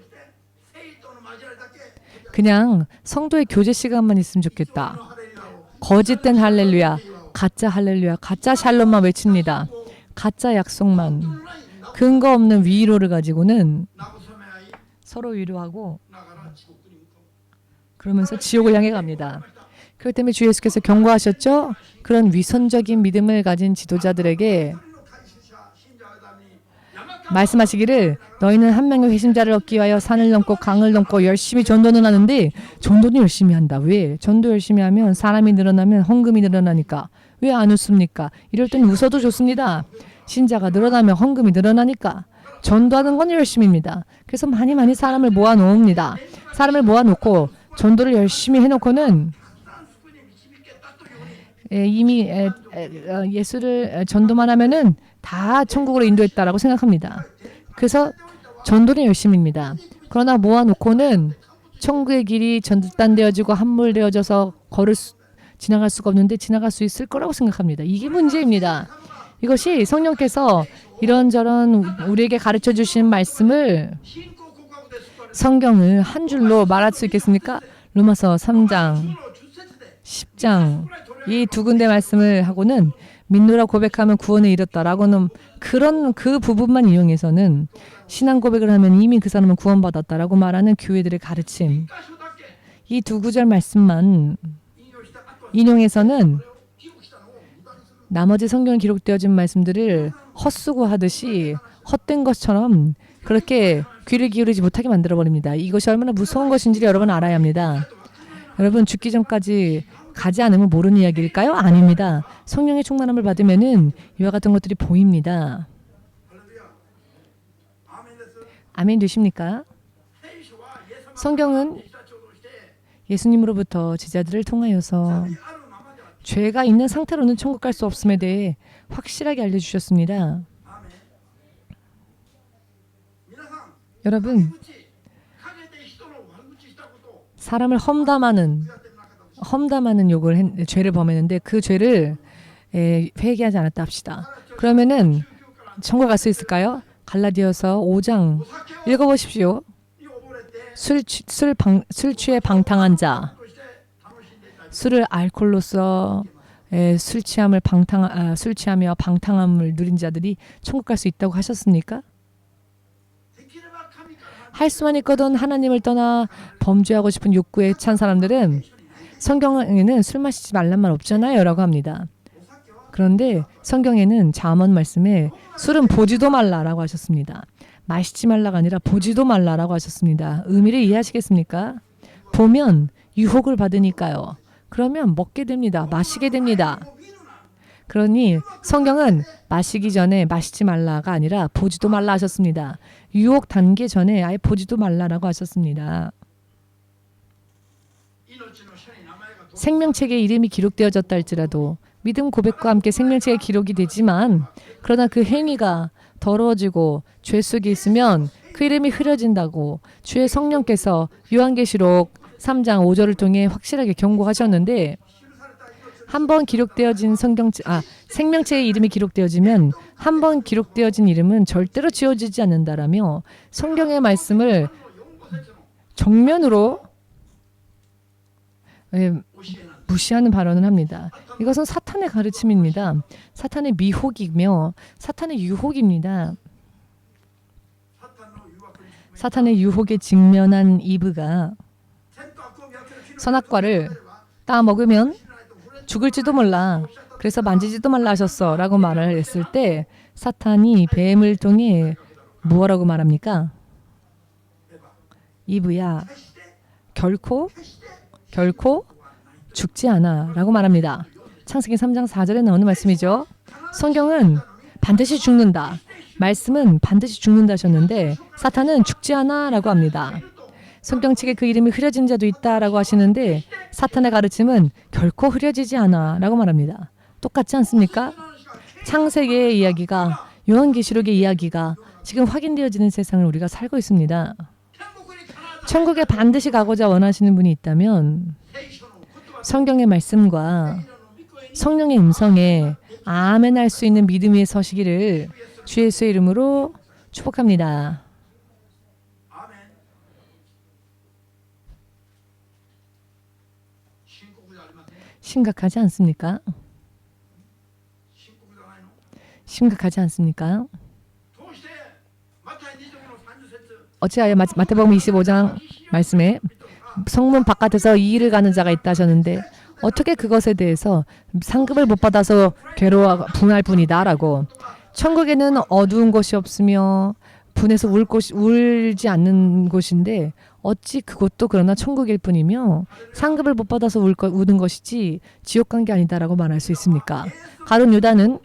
그냥 성도의 교제 시간만 있으면 좋겠다. 거짓된 할렐루야, 가짜 샬롬만 외칩니다. 가짜 약속만, 근거 없는 위로를 가지고는 서로 위로하고 그러면서 지옥을 향해 갑니다. 그렇기 때문에 주 예수께서 경고하셨죠? 그런 위선적인 믿음을 가진 지도자들에게 말씀하시기를 너희는 한 명의 회심자를 얻기 위하여 산을 넘고 강을 넘고 열심히 전도는 하는데 전도는 열심히 한다. 왜? 전도 열심히 하면 사람이 늘어나면 헌금이 늘어나니까. 왜 안 웃습니까? 이럴 땐 웃어도 좋습니다. 신자가 늘어나면 헌금이 늘어나니까. 전도하는 건 열심입니다. 그래서 많이 사람을 모아놓습니다. 사람을 모아놓고 전도를 열심히 해놓고는 이미 예수를 전도만 하면은 다 천국으로 인도했다라고 생각합니다. 그래서 전도는 열심입니다. 그러나 모아놓고는 천국의 길이 전단되어지고 함몰되어져서 지나갈 수가 없는데 지나갈 수 있을 거라고 생각합니다. 이게 문제입니다. 이것이 성령께서 이런저런 우리에게 가르쳐 주신 말씀을 성경을 한 줄로 말할 수 있겠습니까? 로마서 3장, 10장 이 두 군데 말씀을 하고는 믿노라 고백하면 구원에 이뤘다라고는 그 부분만 이용해서는 신앙 고백을 하면 이미 그 사람은 구원받았다라고 말하는 교회들의 가르침. 이 두 구절 말씀만 인용해서는 나머지 성경에 기록되어진 말씀들을 헛수고하듯이 헛된 것처럼 그렇게 귀를 기울이지 못하게 만들어버립니다. 이것이 얼마나 무서운 것인지를 여러분 알아야 합니다. 여러분 죽기 전까지 가지 않으면 모르는 이야기일까요? 아닙니다. 성령의 충만함을 받으면은 이와 같은 것들이 보입니다. 아멘 되십니까? 성경은 예수님으로부터 제자들을 통하여서 죄가 있는 상태로는 천국 갈 수 없음에 대해 확실하게 알려주셨습니다. 여러분, 사람을 험담하는 죄를 범했는데 그 죄를 회개하지 않았다 합시다. 그러면은 천국 갈 수 있을까요? 갈라디아서 5장 읽어보십시오. 술 취해 방탕한 자, 술을 알코올로서 술 취하며 방탕함을 누린 자들이 천국 갈 수 있다고 하셨습니까? 할 수만 있거든 하나님을 떠나 범죄하고 싶은 욕구에 찬 사람들은 성경에는 술 마시지 말란 말 없잖아요 라고 합니다. 그런데 성경에는 잠언 말씀에 술은 보지도 말라라고 하셨습니다. 마시지 말라가 아니라 보지도 말라라고 하셨습니다. 의미를 이해하시겠습니까? 보면 유혹을 받으니까요. 그러면 먹게 됩니다. 마시게 됩니다. 그러니 성경은 마시기 전에 마시지 말라가 아니라 보지도 말라 하셨습니다. 유혹 단계 전에 아예 보지도 말라라고 하셨습니다. 생명책에 이름이 기록되어졌다 할지라도 믿음 고백과 함께 생명책에 기록이 되지만 그러나 그 행위가 더러워지고 죄 속에 있으면 그 이름이 흐려진다고 주의 성령께서 요한계시록 3장 5절을 통해 확실하게 경고하셨는데 한번 기록되어진 생명책의 이름이 기록되어지면 한번 기록되어진 이름은 절대로 지워지지 않는다라며 성경의 말씀을 정면으로 무시하는 발언을 합니다. 이것은 사탄의 가르침입니다. 사탄의 미혹이며 사탄의 유혹입니다. 사탄의 유혹에 직면한 이브가 선악과를 따먹으면 죽을지도 몰라. 그래서 만지지도 말라 하셨어 라고 말을 했을 때 사탄이 뱀을 통해 무엇라고 말합니까? 이브야 결코 죽지 않아 라고 말합니다. 창세기 3장 4절에 나오는 말씀이죠. 성경은 반드시 죽는다. 말씀은 반드시 죽는다 하셨는데 사탄은 죽지 않아 라고 합니다. 성경책에 그 이름이 흐려진 자도 있다라고 하시는데 사탄의 가르침은 결코 흐려지지 않아 라고 말합니다. 똑같지 않습니까? 창세기의 이야기가 요한계시록의 이야기가 지금 확인되어지는 세상을 우리가 살고 있습니다. 천국에 반드시 가고자 원하시는 분이 있다면 성경의 말씀과 성령의 음성에 아멘 할 수 있는 믿음 위에 서시기를 주 예수의 이름으로 축복합니다. 심각하지 않습니까? 심각하지 않습니까? 어찌하여 마태복음 25장 말씀에 성문 바깥에서 이 일을 가는 자가 있다 하셨는데 어떻게 그것에 대해서 상급을 못 받아서 괴로워 분할 뿐이다 라고. 천국에는 어두운 곳이 없으며 분해서 울지 않는 곳인데 어찌 그것도 그러나 천국일 뿐이며 상급을 못 받아서 우는 것이지 지옥 간 게 아니다라고 말할 수 있습니까? 가룟 유다는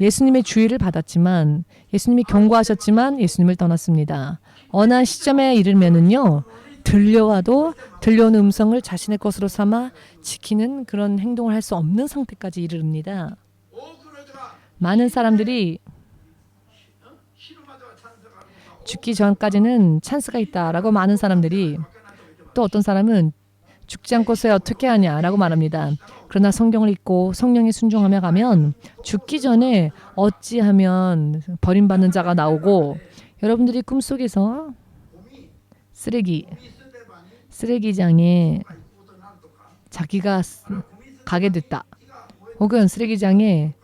예수님의 주의를 받았지만 예수님이 경고하셨지만 예수님을 떠났습니다. 어느 한 시점에 이르면은요. 들려와도 들려오는 음성을 자신의 것으로 삼아 지키는 그런 행동을 할 수 없는 상태까지 이르릅니다. 많은 사람들이 죽기 전까지는 찬스가 있다라고 많은 사람들이 또 어떤 사람은 죽지 않고서야 어떻게 하냐라고 말합니다. 그러나 성경을 읽고 성령에 순종하며 가면 죽기 전에 어찌하면 버림받는 자가 나오고 여러분들이 꿈속에서 쓰레기장에 자기가 가게 됐다. 혹은 쓰레기장에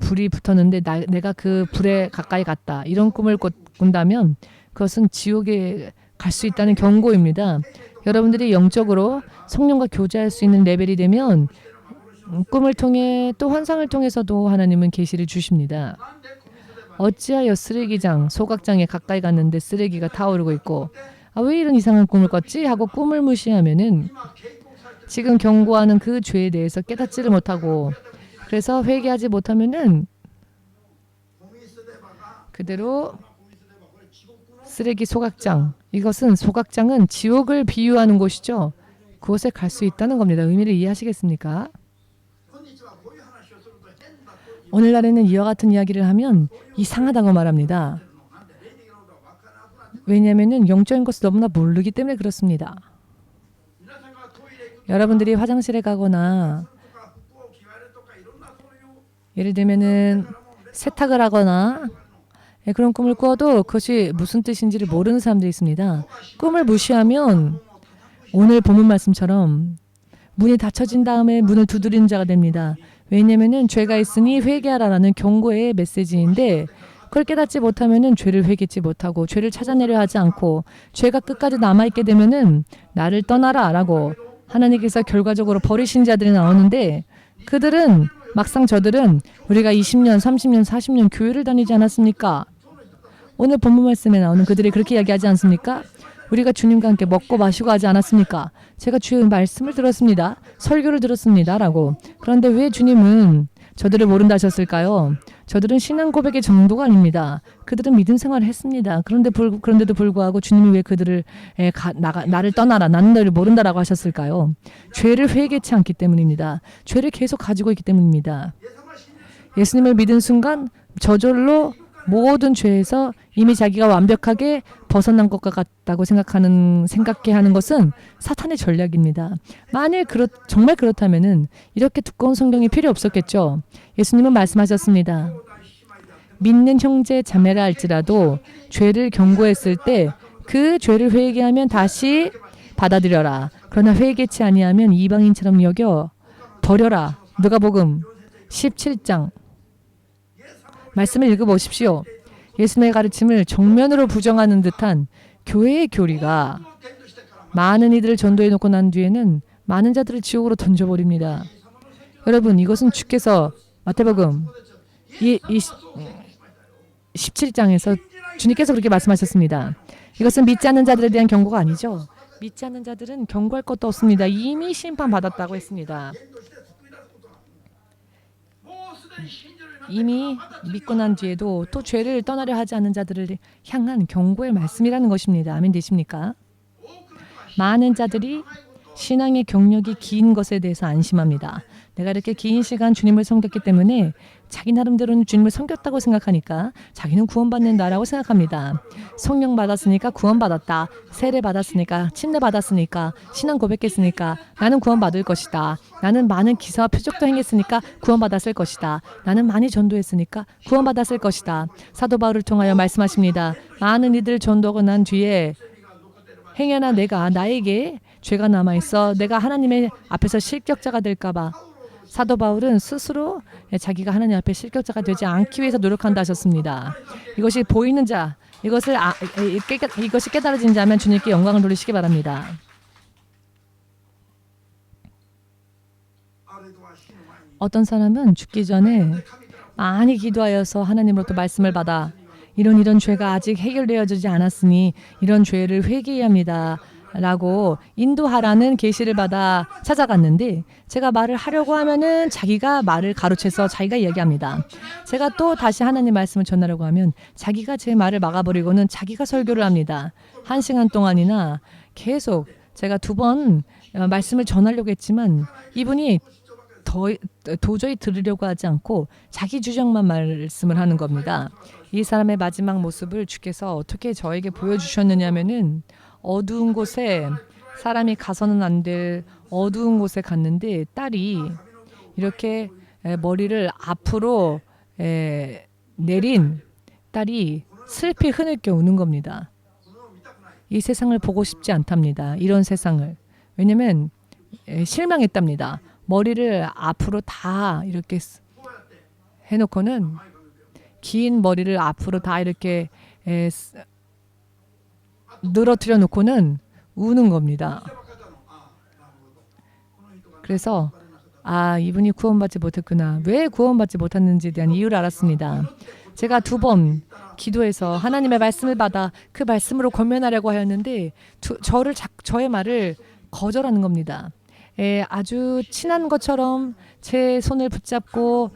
불이 붙었는데 내가 그 불에 가까이 갔다. 이런 꿈을 꾼다면 그것은 지옥에 갈 수 있다는 경고입니다. 여러분들이 영적으로 성령과 교제할 수 있는 레벨이 되면 꿈을 통해 또 환상을 통해서도 하나님은 계시를 주십니다. 어찌하여 쓰레기장, 소각장에 가까이 갔는데 쓰레기가 타오르고 있고 왜 이런 이상한 꿈을 꿨지? 하고 꿈을 무시하면은 지금 경고하는 그 죄에 대해서 깨닫지를 못하고 그래서 회개하지 못하면은 그대로 쓰레기 소각장, 이것은 소각장은 지옥을 비유하는 곳이죠. 그곳에 갈 수 있다는 겁니다. 의미를 이해하시겠습니까? 오늘날에는 이와 같은 이야기를 하면 이상하다고 말합니다. 왜냐하면 영적인 것을 너무나 모르기 때문에 그렇습니다. 여러분들이 화장실에 가거나 예를 들면은 세탁을 하거나 그런 꿈을 꿔도 그것이 무슨 뜻인지를 모르는 사람들이 있습니다. 꿈을 무시하면 오늘 본문 말씀처럼 문이 닫혀진 다음에 문을 두드리는 자가 됩니다. 왜냐하면 죄가 있으니 회개하라라는 경고의 메시지인데 그걸 깨닫지 못하면 죄를 회개치 못하고 죄를 찾아내려 하지 않고 죄가 끝까지 남아있게 되면 나를 떠나라라고 하나님께서 결과적으로 버리신 자들이 나오는데 그들은 막상 저들은 우리가 20년, 30년, 40년 교회를 다니지 않았습니까? 오늘 본문 말씀에 나오는 그들이 그렇게 이야기하지 않습니까? 우리가 주님과 함께 먹고 마시고 하지 않았습니까? 제가 주의 말씀을 들었습니다. 설교를 들었습니다. 라고. 그런데 왜 주님은 저들을 모른다 하셨을까요? 저들은 신앙 고백의 정도가 아닙니다. 그들은 믿음 생활을 했습니다. 그런데도 불구하고 주님이 왜 그들을 나를 떠나라, 나는 너를 모른다라고 하셨을까요? 죄를 회개치 않기 때문입니다. 죄를 계속 가지고 있기 때문입니다. 예수님을 믿은 순간 저절로 모든 죄에서 이미 자기가 완벽하게 벗어난 것 같다고 생각해 하는 것은 사탄의 전략입니다. 만일 정말 그렇다면은 이렇게 두꺼운 성경이 필요 없었겠죠. 예수님은 말씀하셨습니다. 믿는 형제 자매라 할지라도 죄를 경고했을 때 그 죄를 회개하면 다시 받아들여라. 그러나 회개치 아니하면 이방인처럼 여겨 버려라. 누가복음 17장 말씀을 읽어보십시오. 예수님의 가르침을 정면으로 부정하는 듯한 교회의 교리가 많은 이들을 전도해 놓고 난 뒤에는 많은 자들을 지옥으로 던져버립니다. 여러분 이것은 주께서 마태복음 17장에서 주님께서 그렇게 말씀하셨습니다. 이것은 믿지 않는 자들에 대한 경고가 아니죠. 믿지 않는 자들은 경고할 것도 없습니다. 이미 심판받았다고 했습니다. 이미 믿고 난 뒤에도 또 죄를 떠나려 하지 않는 자들을 향한 경고의 말씀이라는 것입니다. 아멘 되십니까? 많은 자들이 신앙의 경력이 긴 것에 대해서 안심합니다. 내가 이렇게 긴 시간 주님을 섬겼기 때문에 자기 나름대로는 주님을 섬겼다고 생각하니까 자기는 구원받는다라고 생각합니다. 성령 받았으니까 구원받았다. 세례 받았으니까 침례 받았으니까 신앙 고백했으니까 나는 구원받을 것이다. 나는 많은 기사와 표적도 행했으니까 구원받았을 것이다. 나는 많이 전도했으니까 구원받았을 것이다. 사도 바울을 통하여 말씀하십니다. 많은 이들 전도하고 난 뒤에 행여나 나에게 죄가 남아있어 내가 하나님의 앞에서 실격자가 될까봐 사도 바울은 스스로 자기가 하나님 앞에 실격자가 되지 않기 위해서 노력한다 하셨습니다. 이것이 보이는 자, 이것이 깨달아진 자면 주님께 영광을 돌리시기 바랍니다. 어떤 사람은 죽기 전에 많이 기도하여서 하나님으로부터 말씀을 받아 이런 죄가 아직 해결되어지지 않았으니 이런 죄를 회개해야 합니다. 라고 인도하라는 계시를 받아 찾아갔는데 제가 말을 하려고 하면은 자기가 말을 가로채서 자기가 이야기합니다. 제가 또 다시 하나님 말씀을 전하려고 하면 자기가 제 말을 막아버리고는 자기가 설교를 합니다. 1시간 동안이나 계속 제가 2번 말씀을 전하려고 했지만 이분이 도저히 들으려고 하지 않고 자기 주장만 말씀을 하는 겁니다. 이 사람의 마지막 모습을 주께서 어떻게 저에게 보여주셨느냐면은 어두운 곳에 사람이 가서는 안 될 어두운 곳에 갔는데 딸이 이렇게 머리를 앞으로 내린 딸이 슬피 흐느껴 우는 겁니다. 이 세상을 보고 싶지 않답니다. 이런 세상을. 왜냐하면 실망했답니다. 머리를 앞으로 다 이렇게 해놓고는 긴 머리를 앞으로 다 이렇게 늘어뜨려 놓고는 우는 겁니다. 그래서 아, 이분이 구원받지 못했구나. 왜 구원받지 못했는지에 대한 이유를 알았습니다. 제가 2번 기도해서 하나님의 말씀을 받아 그 말씀으로 권면하려고 하였는데 저의 말을 거절하는 겁니다. 아주 친한 것처럼 제 손을 붙잡고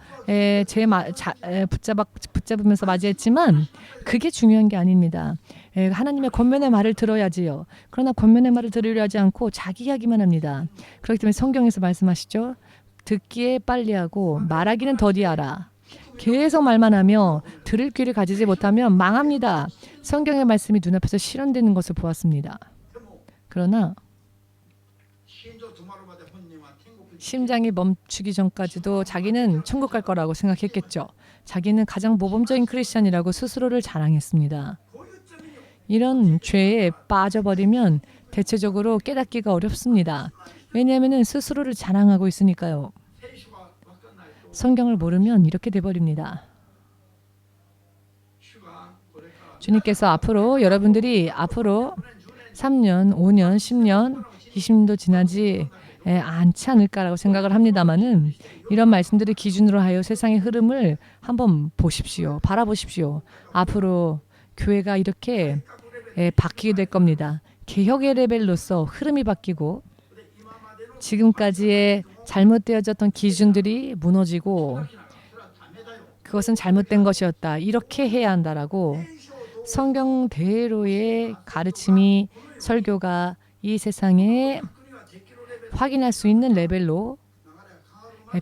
붙잡으면서 맞이했지만 그게 중요한 게 아닙니다. 하나님의 권면의 말을 들어야지요. 그러나 권면의 말을 들으려 하지 않고 자기 이야기만 합니다. 그렇기 때문에 성경에서 말씀하시죠. 듣기에 빨리하고 말하기는 더디하라. 계속 말만 하며 들을 귀를 가지지 못하면 망합니다. 성경의 말씀이 눈앞에서 실현되는 것을 보았습니다. 그러나 심장이 멈추기 전까지도 자기는 천국 갈 거라고 생각했겠죠. 자기는 가장 모범적인 크리스찬이라고 스스로를 자랑했습니다. 이런 죄에 빠져버리면 대체적으로 깨닫기가 어렵습니다. 왜냐하면 스스로를 자랑하고 있으니까요. 성경을 모르면 이렇게 돼버립니다. 주님께서 여러분들이 앞으로 3년, 5년, 10년, 20년도 지나지 않지 않을까라고 생각을 합니다만은 이런 말씀들을 기준으로 하여 세상의 흐름을 한번 보십시오. 바라보십시오. 앞으로 교회가 이렇게 바뀌게 될 겁니다. 개혁의 레벨로서 흐름이 바뀌고 지금까지의 잘못되어졌던 기준들이 무너지고 그것은 잘못된 것이었다. 이렇게 해야 한다라고 성경대로의 가르침이 설교가 이 세상에 확인할 수 있는 레벨로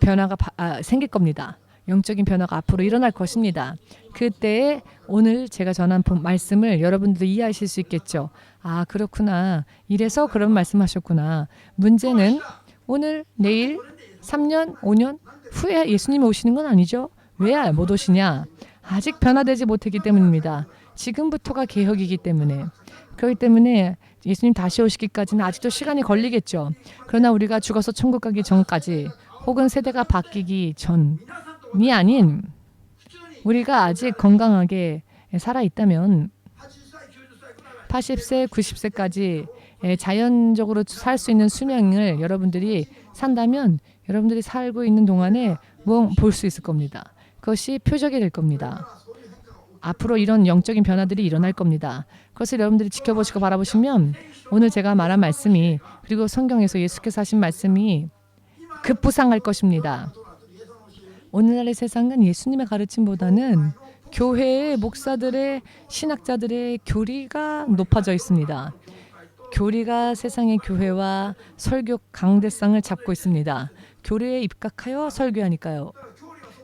변화가 생길 겁니다. 영적인 변화가 앞으로 일어날 것입니다. 그때 오늘 제가 전한 말씀을 여러분들도 이해하실 수 있겠죠. 아, 그렇구나. 이래서 그런 말씀하셨구나. 문제는 오늘, 내일, 3년, 5년 후에 예수님이 오시는 건 아니죠. 왜 못 오시냐? 아직 변화되지 못했기 때문입니다. 지금부터가 개혁이기 때문에. 그렇기 때문에 예수님 다시 오시기까지는 아직도 시간이 걸리겠죠. 그러나 우리가 죽어서 천국 가기 전까지 혹은 세대가 바뀌기 전이 아닌 우리가 아직 건강하게 살아있다면 80세, 90세까지 자연적으로 살 수 있는 수명을 여러분들이 산다면 여러분들이 살고 있는 동안에 볼 수 있을 겁니다. 그것이 표적이 될 겁니다. 앞으로 이런 영적인 변화들이 일어날 겁니다. 그것을 여러분들이 지켜보시고 바라보시면 오늘 제가 말한 말씀이 그리고 성경에서 예수께서 하신 말씀이 급부상할 것입니다. 오늘날의 세상은 예수님의 가르침보다는 교회의 목사들의 신학자들의 교리가 높아져 있습니다. 교리가 세상의 교회와 설교 강대상을 잡고 있습니다. 교리에 입각하여 설교하니까요.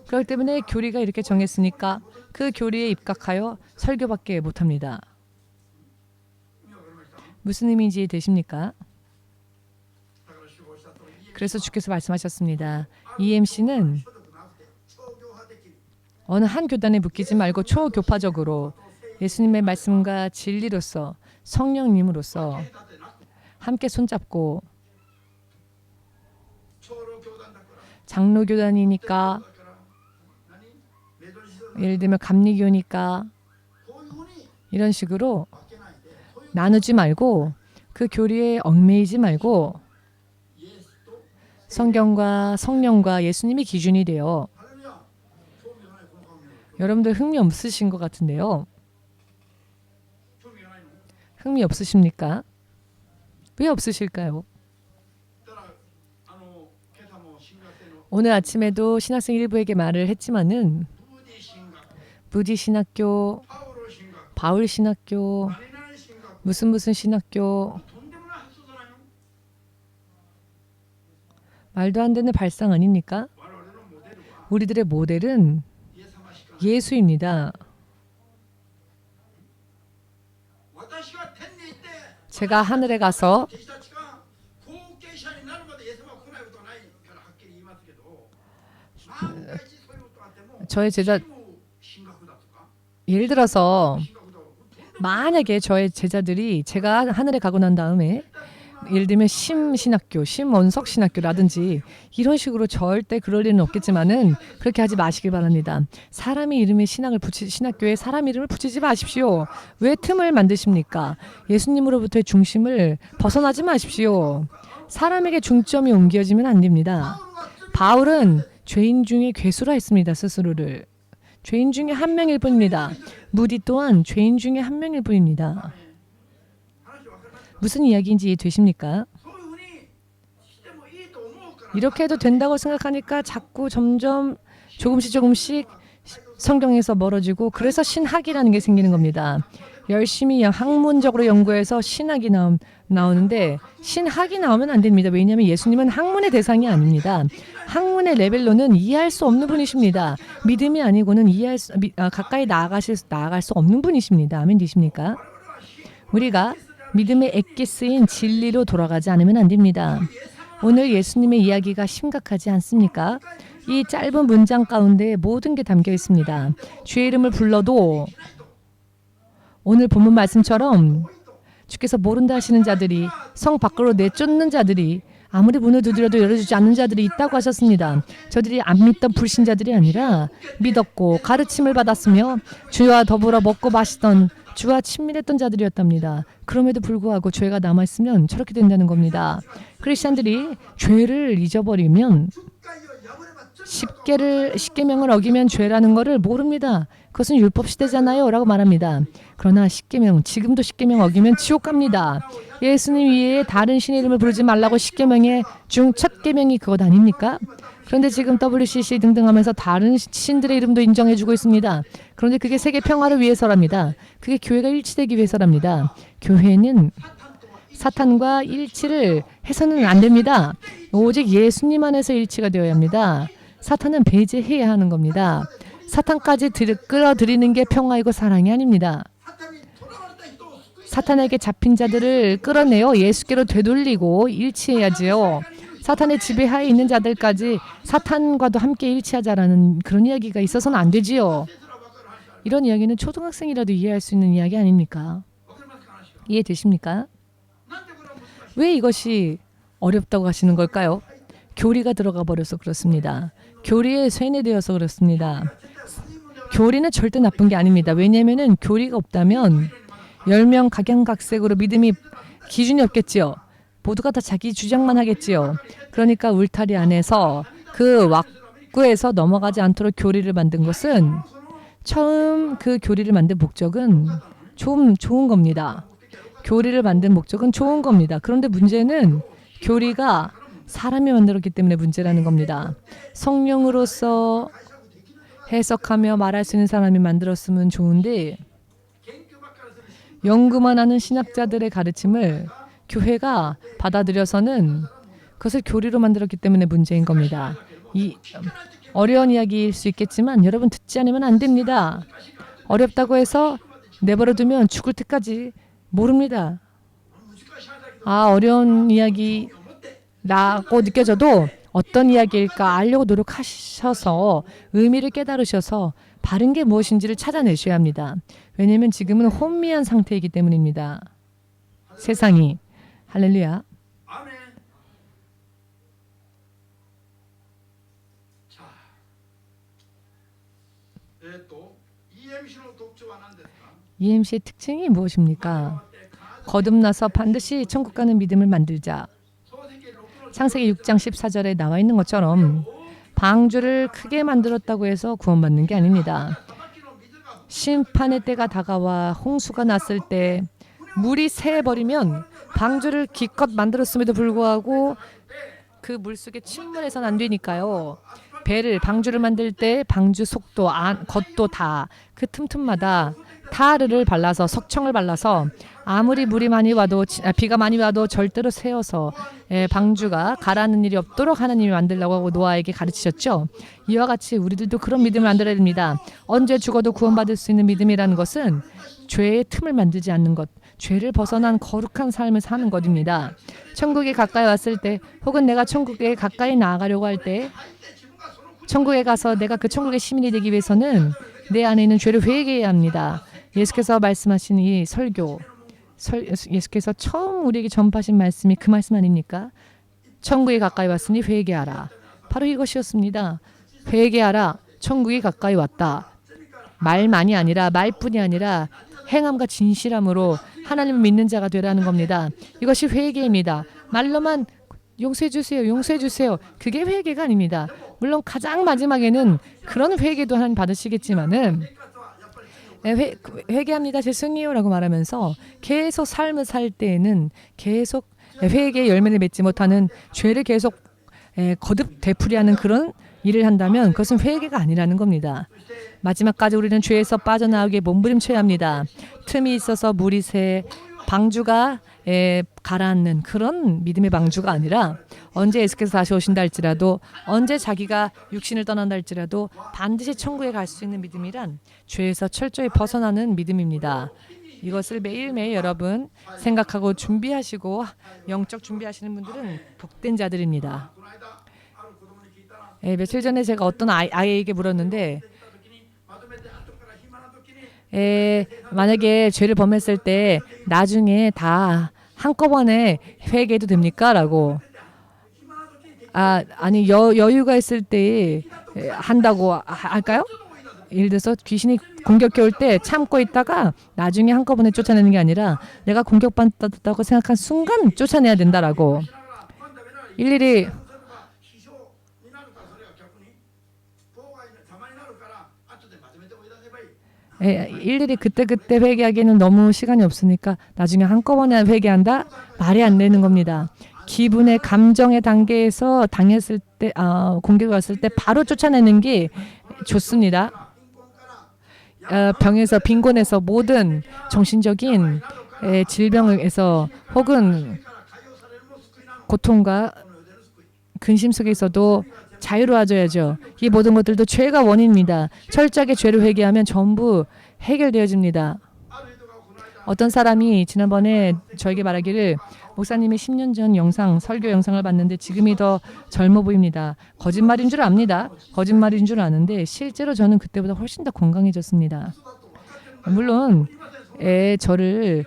그렇기 때문에 교리가 이렇게 정했으니까 그 교리에 입각하여 설교밖에 못합니다. 무슨 의미인지 되십니까? 그래서 주께서 말씀하셨습니다. EMC는 어느 한 교단에 묶이지 말고 초교파적으로 예수님의 말씀과 진리로서 성령님으로서 함께 손잡고 장로교단이니까 예를 들면 감리교니까 이런 식으로 나누지 말고 그 교리에 얽매이지 말고 성경과 성령과 예수님이 기준이 되어 여러분들 흥미 없으신 것 같은데요. 흥미 없으십니까? 왜 없으실까요? 오늘 아침에도 신학생 일부에게 말을 했지만은 부디 신학교, 바울 신학교, 무슨 신학교 말도 안 되는 발상 아닙니까? 우리들의 모델은 예수입니다. 제가 하늘에 가서 저의 제자 예를 들어서 만약에 저의 제자들이 제가 하늘에 가고 난 다음에 예를 들면 심신학교, 심원석 신학교라든지 이런 식으로 절대 그럴 일은 없겠지만은 그렇게 하지 마시길 바랍니다. 사람의 이름에 신학교에 사람 이름을 붙이지 마십시오. 왜 틈을 만드십니까? 예수님으로부터의 중심을 벗어나지 마십시오. 사람에게 중점이 옮겨지면 안 됩니다. 바울은 죄인 중에 괴수라 했습니다. 스스로를. 죄인 중에 한 명일 뿐입니다. 무디 또한 죄인 중에 한 명일 뿐입니다. 무슨 이야기인지 이해되십니까? 이렇게 해도 된다고 생각하니까 자꾸 점점 조금씩 성경에서 멀어지고, 그래서 신학이라는 게 생기는 겁니다. 열심히 학문적으로 연구해서 신학이 나오는데 신학이 나오면 안 됩니다. 왜냐하면 예수님은 학문의 대상이 아닙니다. 학문의 레벨로는 이해할 수 없는 분이십니다. 믿음이 아니고는 가까이 나아갈 수 없는 분이십니다. 아멘 되십니까? 우리가 믿음의 엑기스인 진리로 돌아가지 않으면 안 됩니다. 오늘 예수님의 이야기가 심각하지 않습니까? 이 짧은 문장 가운데 모든 게 담겨 있습니다. 주의 이름을 불러도 오늘 본문 말씀처럼 주께서 모른다 하시는 자들이, 성 밖으로 내쫓는 자들이, 아무리 문을 두드려도 열어주지 않는 자들이 있다고 하셨습니다. 저들이 안 믿던 불신자들이 아니라 믿었고 가르침을 받았으며 주와 더불어 먹고 마시던, 주와 친밀했던 자들이었답니다. 그럼에도 불구하고 죄가 남아있으면 저렇게 된다는 크리스찬들이 죄를 잊어버리면, 십계명을 어기면 죄라는 것을 모릅니다. 그것은 율법 시대잖아요 라고 말합니다. 그러나 지금도 십계명 어기면 지옥 갑니다. 예수님 위에 다른 신의 이름을 부르지 말라고 십계명의 중 첫 계명이 그것 아닙니까? 그런데 지금 WCC 등등 하면서 다른 신들의 이름도 인정해주고 있습니다. 그런데 그게 세계 평화를 위해서랍니다. 그게 교회가 일치되기 위해서랍니다. 교회는 사탄과 일치를 해서는 안 됩니다. 오직 예수님 안에서 일치가 되어야 합니다. 사탄은 배제해야 하는 겁니다. 사탄까지 끌어들이는 게 평화이고 사랑이 아닙니다. 사탄에게 잡힌 자들을 끌어내어 예수께로 되돌리고 일치해야지요. 사탄의 지배하에 있는 자들까지 사탄과도 함께 일치하자라는 그런 이야기가 있어서는 안 되지요. 이런 이야기는 초등학생이라도 이해할 수 있는 이야기 아닙니까? 이해되십니까? 왜 이것이 어렵다고 하시는 걸까요? 교리가 들어가 버려서 그렇습니다. 교리에 쇠뇌되어서 그렇습니다. 교리는 절대 나쁜 게 아닙니다. 왜냐하면 교리가 없다면 10명 각양각색으로 믿음이 기준이 없겠지요. 모두가 다 자기 주장만 하겠지요. 그러니까 울타리 안에서 그 왁구에서 넘어가지 않도록 교리를 만든 것은, 처음 그 교리를 만든 목적은 좀 좋은 겁니다. 교리를 만든 목적은 좋은 겁니다. 그런데 문제는 교리가 사람이 만들었기 때문에 문제라는 겁니다. 성령으로서 해석하며 말할 수 있는 사람이 만들었으면 좋은데, 연구만 하는 신학자들의 가르침을 교회가 받아들여서는 그것을 교리로 만들었기 때문에 문제인 겁니다. 이 어려운 이야기일 수 있겠지만 여러분 듣지 않으면 안 됩니다. 어렵다고 해서 내버려두면 죽을 때까지 모릅니다. 어려운 이야기라고 느껴져도 어떤 이야기일까 알려고 노력하셔서 의미를 깨달으셔서 바른 게 무엇인지를 찾아내셔야 합니다. 왜냐하면 지금은 혼미한 상태이기 때문입니다. 세상이. 할렐루야. EMC의 특징이 무엇입니까? 거듭나서 반드시 천국 가는 믿음을 만들자. 창세기 6장 14절에 나와 있는 것처럼 방주를 크게 만들었다고 해서 구원받는 게 아닙니다. 심판의 때가 다가와 홍수가 났을 때 물이 새버리면 방주를 기껏 만들었음에도 불구하고 그 물속에 침몰해서는 안 되니까요. 방주를 만들 때 방주 속도, 겉도 다 그 틈틈마다 타르를 발라서, 석청을 발라서 아무리 비가 많이 와도 절대로 새어서 방주가 가라앉는 일이 없도록 하나님이 만들라고 하고 노아에게 가르치셨죠. 이와 같이 우리들도 그런 믿음을 만들어야 됩니다. 언제 죽어도 구원받을 수 있는 믿음이라는 것은 죄의 틈을 만들지 않는 것, 죄를 벗어난 거룩한 삶을 사는 것입니다. 천국에 가까이 왔을 때, 혹은 내가 천국에 가까이 나아가려고 할 때, 천국에 가서 내가 그 천국의 시민이 되기 위해서는 내 안에 있는 죄를 회개해야 합니다. 예수께서 말씀하신 이 예수께서 처음 우리에게 전파하신 말씀이 그 말씀 아닙니까? 천국에 가까이 왔으니 회개하라. 바로 이것이었습니다. 회개하라. 천국이 가까이 왔다. 말뿐이 아니라 행함과 진실함으로 하나님을 믿는 자가 되라는 겁니다. 이것이 회개입니다. 말로만 용서해 주세요. 용서해 주세요. 그게 회개가 아닙니다. 물론 가장 마지막에는 그런 회개도 하나님 받으시겠지만은 회개합니다. 죄송해요라고 말하면서 계속 삶을 살 때에는 계속 회개의 열매를 맺지 못하는 죄를 계속 거듭 되풀이하는 그런 일을 한다면 그것은 회개가 아니라는 겁니다. 마지막까지 우리는 죄에서 빠져나오기에 몸부림쳐야 합니다. 틈이 있어서 물이 새 방주가 가라앉는 그런 믿음의 방주가 아니라 언제 예수께서 다시 오신다 할지라도 언제 자기가 육신을 떠난다 할지라도 반드시 천국에 갈 수 있는 믿음이란 죄에서 철저히 벗어나는 믿음입니다. 이것을 매일매일 여러분 생각하고 준비하시고 영적 준비하시는 분들은 복된 자들입니다. 며칠 전에 제가 어떤 아이에게 물었는데 만약에 죄를 범했을 때 나중에 다 한꺼번에 회개해도 됩니까? 라고. 아니 여유가 있을 때 한다고 할까요? 예를 들어서 귀신이 공격해 올 때 참고 있다가 나중에 한꺼번에 쫓아내는 게 아니라 내가 공격받았다고 생각한 순간 쫓아내야 된다라고. 일일이 그때 회개하기에는 너무 시간이 없으니까 나중에 한꺼번에 회개한다? 말이 안 되는 겁니다. 기분의 감정의 단계에서 당했을 때 공격이 왔을 때 바로 쫓아내는 게 좋습니다. 병에서 빈곤에서 모든 정신적인 질병에서 혹은 고통과 근심 속에 있어도 자유로워져야죠. 이 모든 것들도 죄가 원인입니다. 철저하게 죄를 회개하면 전부 해결되어집니다. 어떤 사람이 지난번에 저에게 말하기를 목사님이 10년 전 설교 영상을 봤는데 지금이 더 젊어 보입니다. 거짓말인 줄 압니다. 거짓말인 줄 아는데 실제로 저는 그때보다 훨씬 더 건강해졌습니다. 물론 저를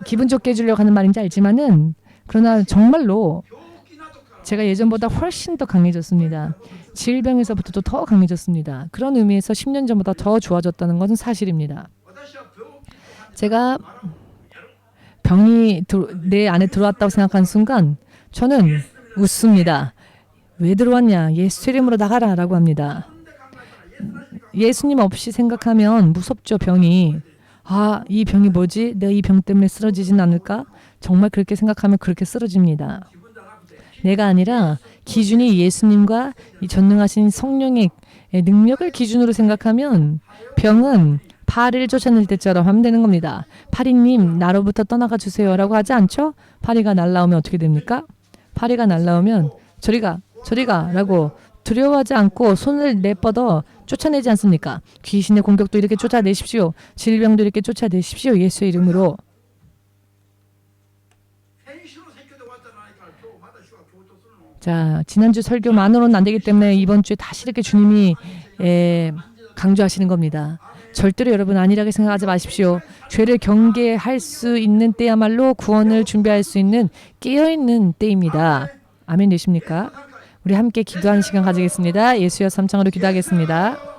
기분 좋게 해주려고 하는 말인지 알지만은 그러나 정말로 제가 예전보다 훨씬 더 강해졌습니다. 질병에서부터도 더 강해졌습니다. 그런 의미에서 10년 전보다 더 좋아졌다는 것은 사실입니다. 제가 병이 내 안에 들어왔다고 생각한 순간 저는 웃습니다. 왜 들어왔냐? 예수 이름으로 나가라 라고 합니다. 예수님 없이 생각하면 무섭죠. 병이. 이 병이 뭐지? 내가 이 병 때문에 쓰러지진 않을까? 정말 그렇게 생각하면 그렇게 쓰러집니다. 내가 아니라 기준이 예수님과 이 전능하신 성령의 능력을 기준으로 생각하면 병은 파리를 쫓아낼 때처럼 하면 되는 겁니다. 파리님 나로부터 떠나가 주세요 라고 하지 않죠? 파리가 날라오면 어떻게 됩니까? 파리가 날라오면 저리가 라고 두려워하지 않고 손을 내뻗어 쫓아내지 않습니까? 귀신의 공격도 이렇게 쫓아내십시오. 질병도 이렇게 쫓아내십시오. 예수의 이름으로. 자, 지난주 설교만으로는 안 되기 때문에 이번 주에 다시 이렇게 주님이 강조하시는 겁니다. 절대로 여러분 안일하게 생각하지 마십시오. 죄를 경계할 수 있는 때야말로 구원을 준비할 수 있는 깨어있는 때입니다. 아멘 되십니까? 우리 함께 기도하는 시간 가지겠습니다. 예수여 삼창으로 기도하겠습니다.